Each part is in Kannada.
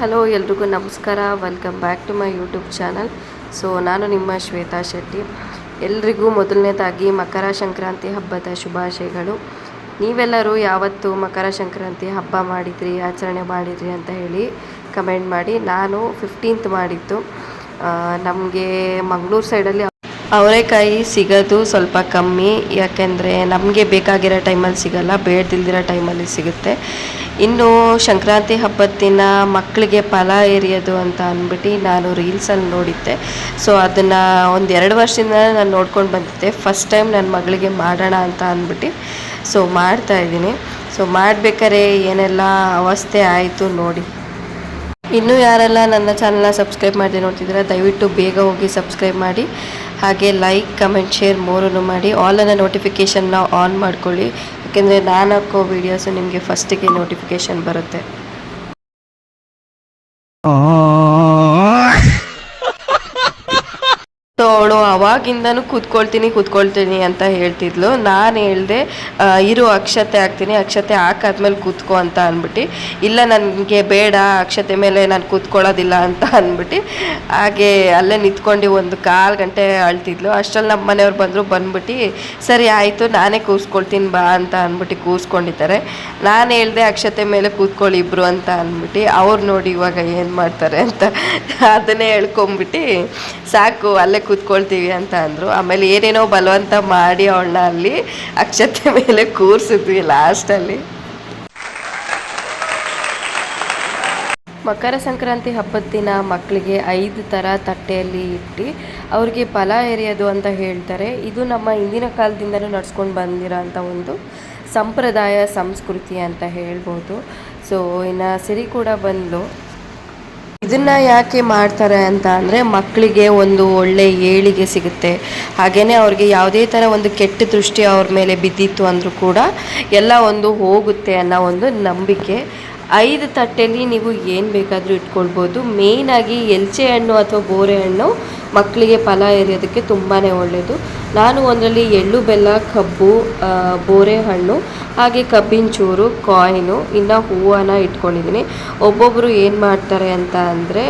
ಹಲೋ ಎಲ್ರಿಗೂ ನಮಸ್ಕಾರ. Welcome back to my YouTube channel. So ನಾನು ನಿಮ್ಮ ಶ್ವೇತಾ ಶೆಟ್ಟಿ. ಎಲ್ರಿಗೂ ಮೊದಲನೇದಾಗಿ ಮಕರ ಸಂಕ್ರಾಂತಿ ಹಬ್ಬದ ಶುಭಾಶಯಗಳು. ನೀವೆಲ್ಲರೂ ಯಾವತ್ತು ಮಕರ ಸಂಕ್ರಾಂತಿ ಹಬ್ಬ ಮಾಡಿದ್ರಿ, ಆಚರಣೆ ಮಾಡಿದ್ರಿ ಅಂತ ಹೇಳಿ ಕಮೆಂಟ್ ಮಾಡಿ. ನಾನು 15th ಮಾಡಿದ್ದು. ನಮಗೆ ಮಂಗಳೂರು ಸೈಡಲ್ಲಿ ಅವರೆಕಾಯಿ ಸಿಗೋದು ಸ್ವಲ್ಪ ಕಮ್ಮಿ, ಯಾಕೆಂದರೆ ನಮಗೆ ಬೇಕಾಗಿರೋ ಟೈಮಲ್ಲಿ ಸಿಗಲ್ಲ, ಬೇಡದಿಲ್ದಿರೋ ಟೈಮಲ್ಲಿ ಸಿಗುತ್ತೆ. ಇನ್ನು ಸಂಕ್ರಾಂತಿ ಹಬ್ಬದ ದಿನ ಮಕ್ಕಳಿಗೆ ಫಲ ಎರಿಯೋದು ಅಂತ ಅಂದ್ಬಿಟ್ಟು ನಾನು ರೀಲ್ಸಲ್ಲಿ ನೋಡಿದ್ದೆ. ಸೊ ಅದನ್ನು ಒಂದು 2 ವರ್ಷದಿಂದ ನಾನು ನೋಡ್ಕೊಂಡು ಬಂದಿದ್ದೆ. ಫಸ್ಟ್ ಟೈಮ್ ನನ್ನ ಮಗಳಿಗೆ ಮಾಡೋಣ ಅಂತ ಅಂದ್ಬಿಟ್ಟು ಸೊ ಮಾಡ್ತಾಯಿದ್ದೀನಿ. ಸೊ ಮಾಡಬೇಕಾದ್ರೆ ಏನೆಲ್ಲ ಅವಸ್ಥೆ ಆಯಿತು ನೋಡಿ. ಇನ್ನೂ ಯಾರೆಲ್ಲ ನನ್ನ ಚಾನಲ್ನ ಸಬ್ಸ್ಕ್ರೈಬ್ ಮಾಡಿ ನೋಡ್ತಿದ್ದೀರಾ, ದಯವಿಟ್ಟು ಬೇಗ ಹೋಗಿ ಸಬ್ಸ್ಕ್ರೈಬ್ ಮಾಡಿ. ಹಾಗೆ ಲೈಕ್, ಕಮೆಂಟ್, ಶೇರ್ 3 ಮಾಡಿ. ಆಲನ್ನು ನೋಟಿಫಿಕೇಷನ್ನ ಆನ್ ಮಾಡ್ಕೊಳ್ಳಿ, ಯಾಕೆಂದರೆ ನಾನು ಹಾಕೋ ವೀಡಿಯೋಸು ನಿಮಗೆ ಫಸ್ಟಿಗೆ ನೋಟಿಫಿಕೇಷನ್ ಬರುತ್ತೆ. ಸೊ ಅವಳು ಅವಾಗಿಂದನೂ ಕೂತ್ಕೊಳ್ತೀನಿ ಅಂತ ಹೇಳ್ತಿದ್ಲು. ನಾನು ಹೇಳಿದೆ ಇರು ಅಕ್ಷತೆ ಹಾಕ್ತೀನಿ, ಅಕ್ಷತೆ ಹಾಕಾದ್ಮೇಲೆ ಕೂತ್ಕೋ ಅಂತ ಅಂದ್ಬಿಟ್ಟು, ಇಲ್ಲ ನನಗೆ ಬೇಡ ಅಕ್ಷತೆ ಮೇಲೆ ನಾನು ಕೂತ್ಕೊಳ್ಳೋದಿಲ್ಲ ಅಂತ ಅಂದ್ಬಿಟ್ಟು ಹಾಗೆ ಅಲ್ಲೇ ನಿಂತ್ಕೊಂಡು 1/4 ಗಂಟೆ ಅಳ್ತಿದ್ಲು. ಅಷ್ಟರಲ್ಲಿ ನಮ್ಮ ಮನೆಯವ್ರು ಬಂದ್ಬಿಟ್ಟು ಸರಿ ಆಯಿತು ನಾನೇ ಕೂರಿಸ್ಕೊಳ್ತೀನಿ ಬಾ ಅಂತ ಅಂದ್ಬಿಟ್ಟು ಕೂರಿಸ್ಕೊಂಡಿದ್ದಾರೆ. ನಾನು ಹೇಳಿದೆ ಅಕ್ಷತೆ ಮೇಲೆ ಕೂತ್ಕೊಳ್ಳಿ ಇಬ್ಬರು ಅಂತ ಅಂದ್ಬಿಟ್ಟು, ಅವ್ರು ನೋಡಿ ಇವಾಗ ಏನು ಮಾಡ್ತಾರೆ ಅಂತ ಅದನ್ನೇ ಹೇಳ್ಕೊಂಬಿಟ್ಟು ಸಾಕು ಅಲ್ಲೇ ಕೂತ್ಕೊಳ್ತೀವಿ ಅಂತ ಅಂದರು. ಆಮೇಲೆ ಏನೇನೋ ಬಲವಂತ ಮಾಡಿ ಅವಳನ್ನ ಅಲ್ಲಿ ಅಕ್ಷತೆ ಮೇಲೆ ಕೂರಿಸಿದ್ವಿ ಲಾಸ್ಟಲ್ಲಿ. ಮಕರ ಸಂಕ್ರಾಂತಿ ಹಬ್ಬದ ದಿನ ಮಕ್ಕಳಿಗೆ 5 ಥರ ತಟ್ಟೆಯಲ್ಲಿ ಇಟ್ಟು ಅವ್ರಿಗೆ ಫಲ ಎರೆಯೋದು ಅಂತ ಹೇಳ್ತಾರೆ. ಇದು ನಮ್ಮ ಹಿಂದಿನ ಕಾಲದಿಂದಲೂ ನಡ್ಸ್ಕೊಂಡು ಬಂದಿರೋ ಅಂಥ ಒಂದು ಸಂಪ್ರದಾಯ ಸಂಸ್ಕೃತಿ ಅಂತ ಹೇಳ್ಬೋದು. ಸೊ ಇನ್ನು ಸಿರಿ ಕೂಡ ಬಂದು ಇದನ್ನು ಯಾಕೆ ಮಾಡ್ತಾರೆ ಅಂತ ಅಂದರೆ ಮಕ್ಕಳಿಗೆ ಒಂದು ಒಳ್ಳೆ ಏಳಿಗೆ ಸಿಗುತ್ತೆ. ಹಾಗೆಯೇ ಅವ್ರಿಗೆ ಯಾವುದೇ ಥರ ಒಂದು ಕೆಟ್ಟ ದೃಷ್ಟಿ ಅವ್ರ ಮೇಲೆ ಬಿದ್ದಿತ್ತು ಅಂದರೂ ಕೂಡ ಎಲ್ಲ ಒಂದು ಹೋಗುತ್ತೆ ಅನ್ನೋ ಒಂದು ನಂಬಿಕೆ. 5 ತಟ್ಟೆಯಲ್ಲಿ ನೀವು ಏನು ಬೇಕಾದರೂ ಇಟ್ಕೊಳ್ಬೋದು. ಮೇಯ್ನಾಗಿ ಎಲ್ಚೆ ಹಣ್ಣು ಅಥವಾ ಬೋರೆ ಹಣ್ಣು ಮಕ್ಕಳಿಗೆ ಫಲ ಎರೆಯೋದಕ್ಕೆ ತುಂಬಾ ಒಳ್ಳೆಯದು. ನಾನು ಒಂದರಲ್ಲಿ ಎಳ್ಳು, ಬೆಲ್ಲ, ಕಬ್ಬು, ಬೋರೆ ಹಣ್ಣು, ಹಾಗೆ ಕಬ್ಬಿನ ಚೂರು, ಕಾಯಿನು, ಇನ್ನು ಹೂವನ್ನು ಇಟ್ಕೊಂಡಿದ್ದೀನಿ. ಒಬ್ಬೊಬ್ಬರು ಏನು ಮಾಡ್ತಾರೆ ಅಂತ ಅಂದರೆ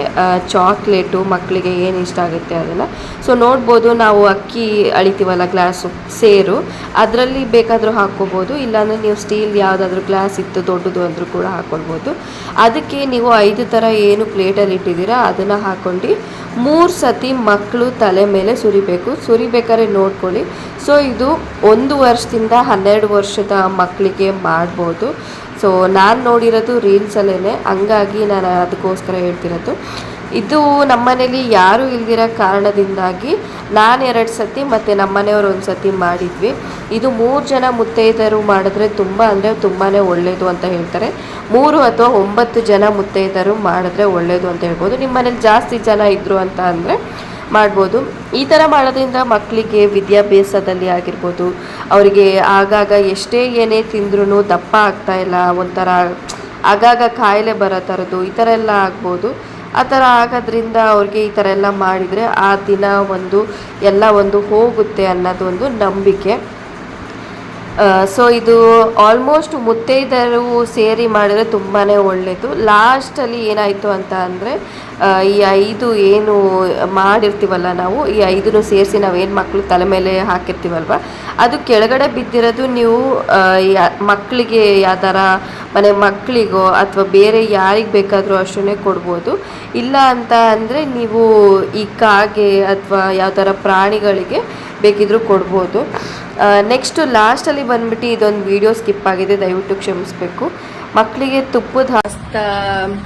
ಚಾಕ್ಲೇಟು ಮಕ್ಕಳಿಗೆ ಏನು ಇಷ್ಟ ಆಗುತ್ತೆ ಅದನ್ನು. ಸೊ ನೋಡ್ಬೋದು, ನಾವು ಅಕ್ಕಿ ಅಳಿತೀವಲ್ಲ ಗ್ಲಾಸು ಸೇರು, ಅದರಲ್ಲಿ ಬೇಕಾದರೂ ಹಾಕ್ಕೋಬೋದು. ಇಲ್ಲಾಂದರೆ ನೀವು ಸ್ಟೀಲ್ ಯಾವುದಾದ್ರೂ ಗ್ಲಾಸ್ ಇತ್ತು ದೊಡ್ಡದು ಅಂದರೂ ಕೂಡ ಹಾಕ್ಕೊಳ್ಬೋದು. ಅದಕ್ಕೆ ನೀವು 5 ಥರ ಏನು ಪ್ಲೇಟಲ್ಲಿ ಇಟ್ಟಿದ್ದೀರಾ ಅದನ್ನು ಹಾಕ್ಕೊಂಡು 3 ಸತಿ ಮಕ್ಕಳು ತಲೆ ಮೇಲೆ ಸುರಿಬೇಕಾದ್ರೆ ನೋಡ್ಕೊಳ್ಳಿ. ಸೊ ಇದು 1 ವರ್ಷದಿಂದ 12 ವರ್ಷದ ಮಕ್ಕಳಿಗೆ ಮಾಡ್ಬೋದು. ಸೊ ನಾನು ನೋಡಿರೋದು ರೀಲ್ಸಲ್ಲೇ, ಹಂಗಾಗಿ ನಾನು ಅದಕ್ಕೋಸ್ಕರ ಹೇಳ್ತಿರೋದು. ಇದು ನಮ್ಮನೇಲಿ ಯಾರೂ ಇಲ್ದಿರೋ ಕಾರಣದಿಂದಾಗಿ ನಾನು 2 ಸತಿ ಮತ್ತು ನಮ್ಮನೆಯವರು 1 ಸತಿ ಮಾಡಿದ್ವಿ. ಇದು 3 ಜನ ಮುತ್ತೈದರು ಮಾಡಿದ್ರೆ ತುಂಬ ಅಂದರೆ ತುಂಬಾ ಒಳ್ಳೆಯದು ಅಂತ ಹೇಳ್ತಾರೆ. 3 ಅಥವಾ 9 ಜನ ಮುತ್ತೈದರು ಮಾಡಿದ್ರೆ ಒಳ್ಳೆಯದು ಅಂತ ಹೇಳ್ಬೋದು. ನಿಮ್ಮ ಮನೇಲಿ ಜಾಸ್ತಿ ಜನ ಇದ್ದರು ಅಂತ ಅಂದರೆ ಮಾಡ್ಬೋದು. ಈ ಥರ ಮಾಡೋದ್ರಿಂದ ಮಕ್ಕಳಿಗೆ ವಿದ್ಯಾಭ್ಯಾಸದಲ್ಲಿ ಆಗಿರ್ಬೋದು, ಅವರಿಗೆ ಆಗಾಗ ಎಷ್ಟೇ ಏನೇ ತಿಂದ್ರೂ ದಪ್ಪ ಆಗ್ತಾಯಿಲ್ಲ, ಒಂಥರ ಆಗಾಗ ಕಾಯಿಲೆ ಬರೋ ಥರದ್ದು ಈ ಥರ ಎಲ್ಲ ಆಗ್ಬೋದು. ಆ ಥರ ಆಗೋದ್ರಿಂದ ಅವ್ರಿಗೆ ಈ ಥರ ಎಲ್ಲ ಮಾಡಿದರೆ ಆ ದಿನ ಎಲ್ಲ ಹೋಗುತ್ತೆ ಅನ್ನೋದು ಒಂದು ನಂಬಿಕೆ. ಸೊ ಇದು ಆಲ್ಮೋಸ್ಟ್ ಮುತ್ತೈದರು ಸೇರಿ ಮಾಡಿದ್ರೆ ತುಂಬಾ ಒಳ್ಳೆಯದು. ಲಾಸ್ಟಲ್ಲಿ ಏನಾಯಿತು ಅಂತ ಅಂದರೆ ಈ 5 ಏನು ಮಾಡಿರ್ತೀವಲ್ಲ ನಾವು, ಈ 5 ಸೇರಿಸಿ ನಾವೇನು ಮಕ್ಕಳು ತಲೆ ಮೇಲೆ ಹಾಕಿರ್ತೀವಲ್ವ, ಅದು ಕೆಳಗಡೆ ಬಿದ್ದಿರೋದು ನೀವು ಮಕ್ಕಳಿಗೆ ಯಾವ್ದಾರ ಮನೆ ಮಕ್ಕಳಿಗೋ ಅಥವಾ ಬೇರೆ ಯಾರಿಗೆ ಬೇಕಾದರೂ ಅಷ್ಟನ್ನೇ ಕೊಡ್ಬೋದು. ಇಲ್ಲ ಅಂತ ಅಂದರೆ ನೀವು ಈ ಕಾಗೆ ಅಥವಾ ಯಾವ ಥರ ಪ್ರಾಣಿಗಳಿಗೆ ಬೇಕಿದ್ರೂ ಕೊಡ್ಬೋದು. ನೆಕ್ಸ್ಟು ಲಾಸ್ಟಲ್ಲಿ ಬಂದ್ಬಿಟ್ಟು ಇದೊಂದು ವಿಡಿಯೋ ಸ್ಕಿಪ್ ಆಗಿದೆ, ದಯವಿಟ್ಟು ಕ್ಷಮಿಸಬೇಕು. ಮಕ್ಕಳಿಗೆ ತುಪ್ಪದ ಹಸ್ತ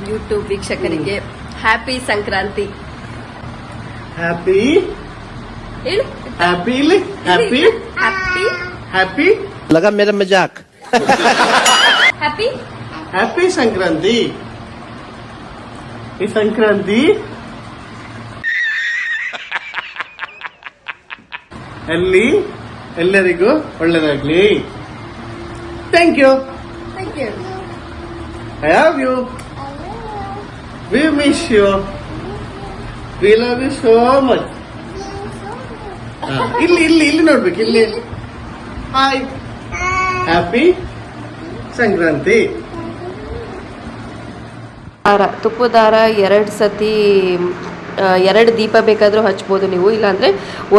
ಯೂಟ್ಯೂಬ್ ವೀಕ್ಷಕರಿಗೆ ಹ್ಯಾಪಿ ಸಂಕ್ರಾಂತಿ. ಹ್ಯಾಪಿ ಹೇಳು, ಹ್ಯಾಪಿ ಹ್ಯಾಪಿ ಹ್ಯಾಪಿ ಹ್ಯಾಪಿ लगा मेरा मजाक ಹ್ಯಾಪಿ ಹ್ಯಾಪಿ ಸಂಕ್ರಾಂತಿ. ಈ ಸಂಕ್ರಾಂತಿ ಎಲ್ಲರಿಗೂ ಒಳ್ಳೆದಾಗ್ಲಿ. Thank you. I love you. We miss you. We love you so much. ಇಲ್ಲಿ ನೋಡ್ಬೇಕು, ಇಲ್ಲಿ ಹಾಯ್. ಹ್ಯಾಪಿ ಸಂಕ್ರಾಂತಿ. ತುಪ್ಪದ ದಾರ 2 ಸತಿ 2 ದೀಪ ಬೇಕಾದರೂ ಹಚ್ಬೋದು ನೀವು, ಇಲ್ಲಾಂದರೆ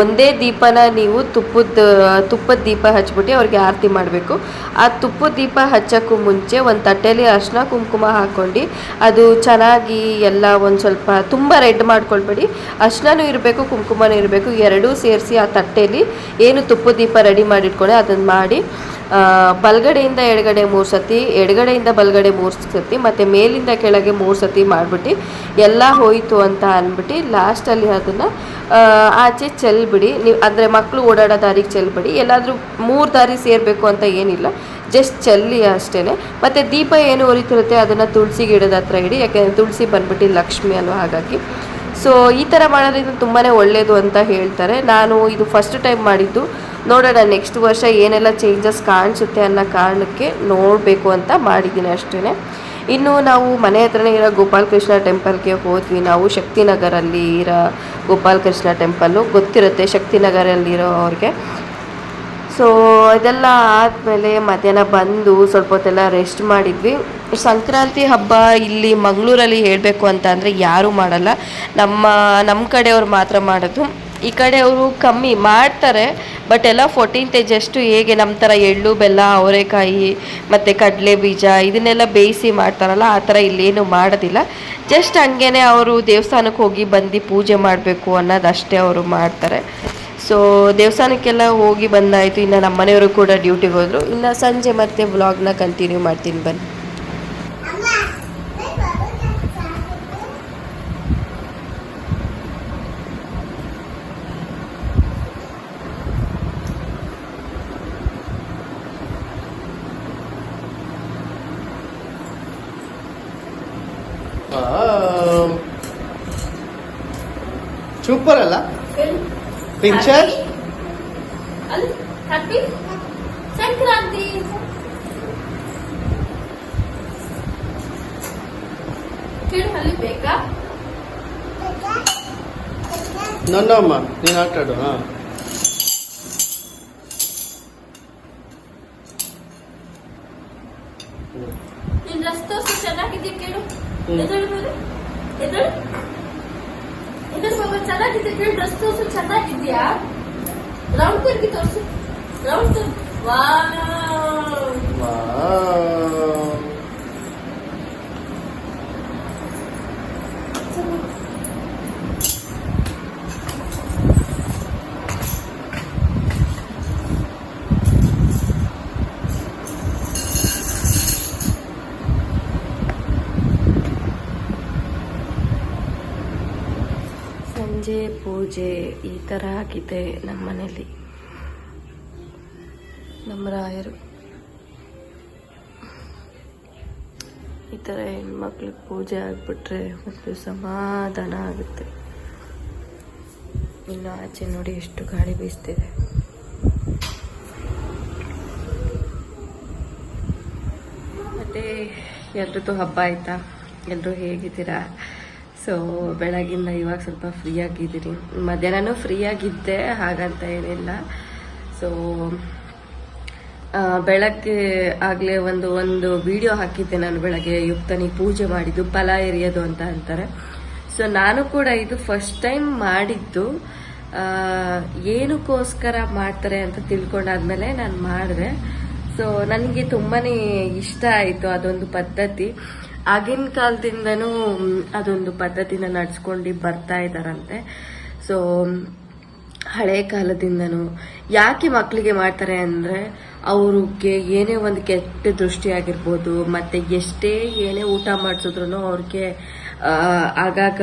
ಒಂದೇ ದೀಪನ ನೀವು ತುಪ್ಪದ ದೀಪ ಹಚ್ಬಿಟ್ಟು ಅವ್ರಿಗೆ ಆರತಿ ಮಾಡಬೇಕು. ಆ ತುಪ್ಪದ ದೀಪ ಹಚ್ಚೋಕ್ಕೂ ಮುಂಚೆ ಒಂದು ತಟ್ಟೆಯಲ್ಲಿ ಅರಿಶಿನ ಕುಂಕುಮ ಹಾಕ್ಕೊಂಡು ಅದು ಚೆನ್ನಾಗಿ ಎಲ್ಲ ಒಂದು ಸ್ವಲ್ಪ ತುಂಬ ರೆಡ್ ಮಾಡ್ಕೊಳ್ಬೇಡಿ, ಅರಿಶಿನೂ ಇರಬೇಕು ಕುಂಕುಮನೂ ಇರಬೇಕು, ಎರಡೂ ಸೇರಿಸಿ ಆ ತಟ್ಟೆಯಲ್ಲಿ ಏನು ತುಪ್ಪದ ದೀಪ ರೆಡಿ ಮಾಡಿಟ್ಕೊಂಡೆ ಅದನ್ನು ಮಾಡಿ ಬಲಗಡೆಯಿಂದ ಎಡಗಡೆ 3 ಸತಿ, ಎಡಗಡೆಯಿಂದ ಬಲಗಡೆ 3 ಸತಿ ಮತ್ತು ಮೇಲಿಂದ ಕೆಳಗೆ 3 ಸತಿ ಮಾಡಿಬಿಟ್ಟು ಎಲ್ಲ ಹೋಯಿತು ಅಂತ ಅಂದ್ಬಿಟ್ಟು ಲಾಸ್ಟಲ್ಲಿ ಅದನ್ನು ಆಚೆ ಚೆಲ್ಬಿಡಿ. ನೀವು ಅಂದರೆ ಮಕ್ಕಳು ಓಡಾಡೋ ದಾರಿಗೆ ಚೆಲ್ಬಿಡಿ, ಎಲ್ಲಾದರೂ 3 ದಾರಿ ಸೇರಬೇಕು ಅಂತ ಏನಿಲ್ಲ, ಜಸ್ಟ್ ಚೆಲ್ಲಿ ಅಷ್ಟೇ. ಮತ್ತು ದೀಪ ಏನು ಉರಿತಿರುತ್ತೆ ಅದನ್ನು ತುಳಸಿ ಗಿಡದ ಹತ್ರ ಇಡಿ, ಯಾಕೆಂದರೆ ತುಳಸಿ ಬಂದ್ಬಿಟ್ಟು ಲಕ್ಷ್ಮಿ ಅಲ್ವ, ಹಾಗಾಗಿ ಸೊ ಈ ಥರ ಮಾಡೋದ್ರಿಂದ ತುಂಬಾ ಒಳ್ಳೆಯದು ಅಂತ ಹೇಳ್ತಾರೆ. ನಾನು ಇದು ಫಸ್ಟ್ ಟೈಮ್ ಮಾಡಿದ್ದು, ನೋಡೋಣ ನೆಕ್ಸ್ಟ್ ವರ್ಷ ಏನೆಲ್ಲ ಚೇಂಜಸ್ ಕಾಣಿಸುತ್ತೆ ಅನ್ನೋ ಕಾರಣಕ್ಕೆ ನೋಡಬೇಕು ಅಂತ ಮಾಡಿದ್ದೀನಿ ಅಷ್ಟೇ. ಇನ್ನು ನಾವು ಮನೆ ಹತ್ರನೇ ಇರೋ ಗೋಪಾಲಕೃಷ್ಣ ಟೆಂಪಲ್ಗೆ ಹೋದ್ವಿ. ನಾವು ಶಕ್ತಿನಗರಲ್ಲಿ ಇರೋ ಗೋಪಾಲಕೃಷ್ಣ ಟೆಂಪಲ್ಲು ಗೊತ್ತಿರುತ್ತೆ ಶಕ್ತಿನಗರಲ್ಲಿರೋ ಅವ್ರಿಗೆ. ಸೊ ಇದೆಲ್ಲ ಆದಮೇಲೆ ಮಧ್ಯಾಹ್ನ ಬಂದು ಸ್ವಲ್ಪ ಹೊತ್ತೆಲ್ಲ ರೆಸ್ಟ್ ಮಾಡಿದ್ವಿ. ಸಂಕ್ರಾಂತಿ ಹಬ್ಬ ಇಲ್ಲಿ ಮಂಗಳೂರಲ್ಲಿ ಹೇಳಬೇಕು ಅಂತ ಅಂದರೆ ಯಾರೂ ಮಾಡಲ್ಲ, ನಮ್ಮ ಕಡೆಯವ್ರು ಮಾತ್ರ ಮಾಡೋದು. ಈ ಕಡೆಯವರು ಕಮ್ಮಿ ಮಾಡ್ತಾರೆ, ಬಟ್ ಎಲ್ಲ 14th ಜಸ್ಟು ಹೇಗೆ ನಮ್ಮ ಥರ ಎಳ್ಳು ಬೆಲ್ಲ ಅವರೆಕಾಯಿ ಮತ್ತು ಕಡಲೆ ಬೀಜ ಇದನ್ನೆಲ್ಲ ಬೇಯಿಸಿ ಮಾಡ್ತಾರಲ್ಲ ಆ ಥರ ಇಲ್ಲೇನು ಮಾಡೋದಿಲ್ಲ. ಜಸ್ಟ್ ಹಂಗೇ ಅವರು ದೇವಸ್ಥಾನಕ್ಕೆ ಹೋಗಿ ಬಂದು ಪೂಜೆ ಮಾಡಬೇಕು ಅನ್ನೋದಷ್ಟೇ ಅವರು ಮಾಡ್ತಾರೆ. ಸೊ ದೇವಸ್ಥಾನಕ್ಕೆಲ್ಲ ಹೋಗಿ ಬಂದಾಯಿತು. ಇನ್ನು ನಮ್ಮ ಮನೆಯವರು ಕೂಡ ಡ್ಯೂಟಿಗೆ ಹೋದರು. ಇನ್ನು ಸಂಜೆ ಮತ್ತೆ ವ್ಲಾಗ್ನ ಕಂಟಿನ್ಯೂ ಮಾಡ್ತೀನಿ ಬನ್ನಿ. ಸೂಪರ್ ಅಲ್ಲ ಪಿಕ್ಚರ್? ಸಂಕ್ರಾಂತಿ ಅಲ್ಲಿ ಬೇಕಾ? ನನ್ನಮ್ಮ ನೀನು ಆಟಾಡು. ನಿನ್ ಡ್ರೆಸ್ ತೋರಿಸಿ ಚೆನ್ನಾಗಿದ್ಯಾ ಕೇಳು. ಎದಳು ಎದಳು ಬಾಬಾ ಚೆನ್ನಾಗಿದೆ ಕೇಳು. ಡ್ರೆಸ್ ತೋರಿಸು ಚೆನ್ನಾಗಿದ್ಯಾ? ರೌಂಡ್ ತಿರುಗಿ ತೋರಿಸು. ರೌಂಡ್ ಸಂಜೆ ಪೂಜೆ ಈ ಥರ ಆಗಿದೆ ನಮ್ಮ ಮನೇಲಿ. ನಮ್ಮ ರಾಯರು ಈ ಥರ ಹೆಣ್ಮಕ್ಳಿಗೆ ಪೂಜೆ ಆಗಿಬಿಟ್ರೆ ಒಂದು ಸಮಾಧಾನ ಆಗುತ್ತೆ. ಇನ್ನು ಆಚೆ ನೋಡಿ ಎಷ್ಟು ಗಾಳಿ ಬೀಸ್ತಿದೆ. ಮತ್ತು ಎಲ್ರದ್ದು ಹಬ್ಬ ಆಯಿತಾ? ಎಲ್ಲರೂ ಹೇಗಿದ್ದೀರಾ? ಸೊ ಬೆಳಗಿಂದ ಇವಾಗ ಸ್ವಲ್ಪ ಫ್ರೀ ಆಗಿದ್ದೀನಿ. ಮಧ್ಯಾಹ್ನನೂ ಫ್ರೀ ಆಗಿದ್ದೆ, ಹಾಗಂತ ಏನಿಲ್ಲ. ಸೊ ಬೆಳಗ್ಗೆ ಆಗಲೇ ಒಂದು ವಿಡಿಯೋ ಹಾಕಿದ್ದೆ ನಾನು, ಬೆಳಗ್ಗೆ ಯುಕ್ತನಿ ಪೂಜೆ ಮಾಡಿದ್ದು ಫಲ ಎರಿಯೋದು ಅಂತ ಅಂತಾರೆ. ಸೊ ನಾನು ಕೂಡ ಇದು ಫಸ್ಟ್ ಟೈಮ್ ಮಾಡಿದ್ದು. ಏನಕ್ಕೋಸ್ಕರ ಮಾಡ್ತಾರೆ ಅಂತ ತಿಳ್ಕೊಂಡಾದ್ಮೇಲೆ ನಾನು ಮಾಡಿದೆ. ಸೊ ನನಗೆ ತುಂಬಾ ಇಷ್ಟ ಆಯಿತು ಅದೊಂದು ಪದ್ಧತಿ. ಆಗಿನ ಕಾಲದಿಂದನೂ ಅದೊಂದು ಪದ್ಧತಿನ ನಡ್ಸ್ಕೊಂಡು ಬರ್ತಾ ಇದ್ದಾರಂತೆ. ಸೊ ಹಳೆ ಕಾಲದಿಂದನೂ ಯಾಕೆ ಮಕ್ಕಳಿಗೆ ಮಾಡ್ತಾರೆ ಅಂದರೆ ಅವ್ರಿಗೆ ಏನೇ ಒಂದು ಕೆಟ್ಟ ದೃಷ್ಟಿ ಆಗಿರ್ಬೋದು, ಮತ್ತು ಎಷ್ಟೇ ಏನೇ ಊಟ ಮಾಡಿಸಿದ್ರು ಅವ್ರಿಗೆ ಆಗಾಗ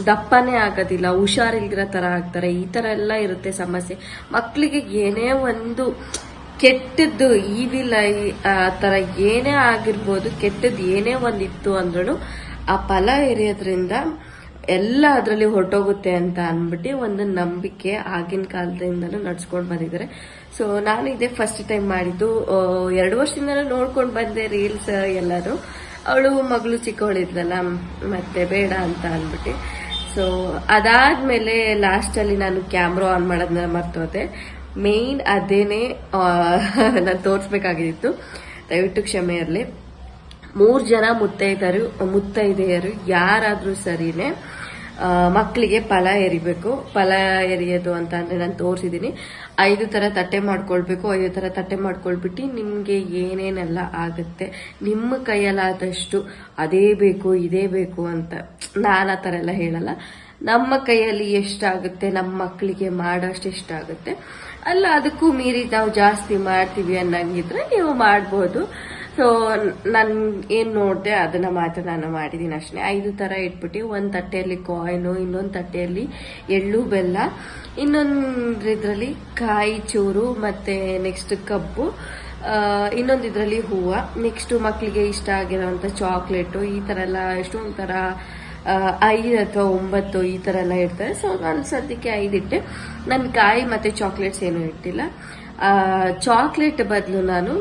ದಪ್ಪನೇ ಆಗೋದಿಲ್ಲ, ಹುಷಾರಿಲ್ದಿರೋ ಥರ ಆಗ್ತಾರೆ. ಈ ಥರ ಎಲ್ಲ ಇರುತ್ತೆ ಸಮಸ್ಯೆ. ಮಕ್ಕಳಿಗೆ ಏನೇ ಒಂದು ಕೆಟ್ಟದ್ದು ಈವಿಲ್ ಆ ಥರ ಏನೇ ಆಗಿರ್ಬೋದು, ಕೆಟ್ಟದ್ದು ಏನೇ ಒಂದಿತ್ತು ಅಂದ್ರೂ ಆ ಫಲ ಎರೆಯೋದ್ರಿಂದ ಎಲ್ಲ ಅದರಲ್ಲಿ ಹೊರಟೋಗುತ್ತೆ ಅಂತ ಅಂದ್ಬಿಟ್ಟು ಒಂದು ನಂಬಿಕೆ ಆಗಿನ ಕಾಲದಿಂದಲೂ ನಡ್ಸ್ಕೊಂಡು ಬಂದಿದ್ದಾರೆ. ಸೊ ನಾನು ಇದೇ ಫಸ್ಟ್ ಟೈಮ್ ಮಾಡಿದ್ದು. 2 ವರ್ಷದಿಂದಲೂ ನೋಡ್ಕೊಂಡು ಬಂದೆ ರೀಲ್ಸ್ ಎಲ್ಲರೂ. ಅವಳು ಮಗಳು ಚಿಕ್ಕವಳಿದ್ಲಲ್ಲ, ಮತ್ತೆ ಬೇಡ ಅಂತ ಅಂದ್ಬಿಟ್ಟು. ಸೊ ಅದಾದ್ಮೇಲೆ ಲಾಸ್ಟಲ್ಲಿ ನಾನು ಕ್ಯಾಮ್ರಾ ಆನ್ ಮಾಡೋದನ್ನ ಮರ್ತೋದೆ. ಮೇನ್ ಅದೇನೆ ನಾನು ತೋರಿಸ್ಬೇಕಾಗಿತ್ತು, ದಯವಿಟ್ಟು ಕ್ಷಮೆ ಇರಲಿ. 3 ಜನ ಮುತ್ತೈದೆಯರು ಯಾರಾದ್ರೂ ಸರಿನೇ ಮಕ್ಕಳಿಗೆ ಫಲ ಎರಿಬೇಕು. ಫಲ ಎರಿಯೋದು ಅಂತ ಅಂದ್ರೆ ನಾನು ತೋರಿಸಿದೀನಿ. 5 ತರ ತಟ್ಟೆ ಮಾಡ್ಕೊಳ್ಬೇಕು. 5 ತರ ತಟ್ಟೆ ಮಾಡ್ಕೊಳ್ಬಿಟ್ಟು ನಿಮ್ಗೆ ಏನೇನೆಲ್ಲ ಆಗುತ್ತೆ ನಿಮ್ಮ ಕೈಯಲ್ಲಾದಷ್ಟು ಅದೇ ಬೇಕು ಇದೇ ಬೇಕು ಅಂತ ನಾನು ಆ ಥರ ಎಲ್ಲ ಹೇಳಲ್ಲ. ನಮ್ಮ ಕೈಯಲ್ಲಿ ಎಷ್ಟಾಗುತ್ತೆ ನಮ್ಮ ಮಕ್ಕಳಿಗೆ ಮಾಡೋಷ್ಟು ಎಷ್ಟಾಗುತ್ತೆ ಅಲ್ಲ, ಅದಕ್ಕೂ ಮೀರಿ ನಾವು ಜಾಸ್ತಿ ಮಾಡ್ತೀವಿ ಅನ್ನಂಗಿದ್ರೆ ನೀವು ಮಾಡ್ಬೋದು. ಸೊ ನಾನು ಏನ್ ನೋಡಿದೆ ಅದನ್ನ ಮಾತ್ರ ನಾನು ಮಾಡಿದೀನಿ ಅಷ್ಟೇ. 5 ತರ ಇಟ್ಬಿಟ್ಟು ಒಂದು ತಟ್ಟೆಯಲ್ಲಿ ಕಾಯಿನು, ಇನ್ನೊಂದು ತಟ್ಟೆಯಲ್ಲಿ ಎಳ್ಳು ಬೆಲ್ಲ, ಇನ್ನೊಂದ್ರಲ್ಲಿ ಕಾಯಿ ಚೂರು, ಮತ್ತೆ ನೆಕ್ಸ್ಟ್ ಕಬ್ಬು, ಇನ್ನೊಂದಿದ್ರಲ್ಲಿ ಹೂವು, ನೆಕ್ಸ್ಟ್ ಮಕ್ಕಳಿಗೆ ಇಷ್ಟ ಆಗಿರೋಂಥ ಚಾಕ್ಲೇಟು, ಈ ತರ ಎಲ್ಲ ಎಷ್ಟೊಂದು ತರ 5 ಅಥವಾ 9 ಈ ತರ ಎಲ್ಲ ಇರ್ತಾರೆ. ಸೊ ನಾನು ಸದ್ಯಕ್ಕೆ 5 ಇಟ್ಟೆ. ನನ್ನ ಕಾಯಿ ಮತ್ತೆ ಚಾಕ್ಲೇಟ್ಸ್ ಏನು ಇಟ್ಟಿಲ್ಲ. ಚಾಕ್ಲೇಟ್ ಬದಲು ನಾನು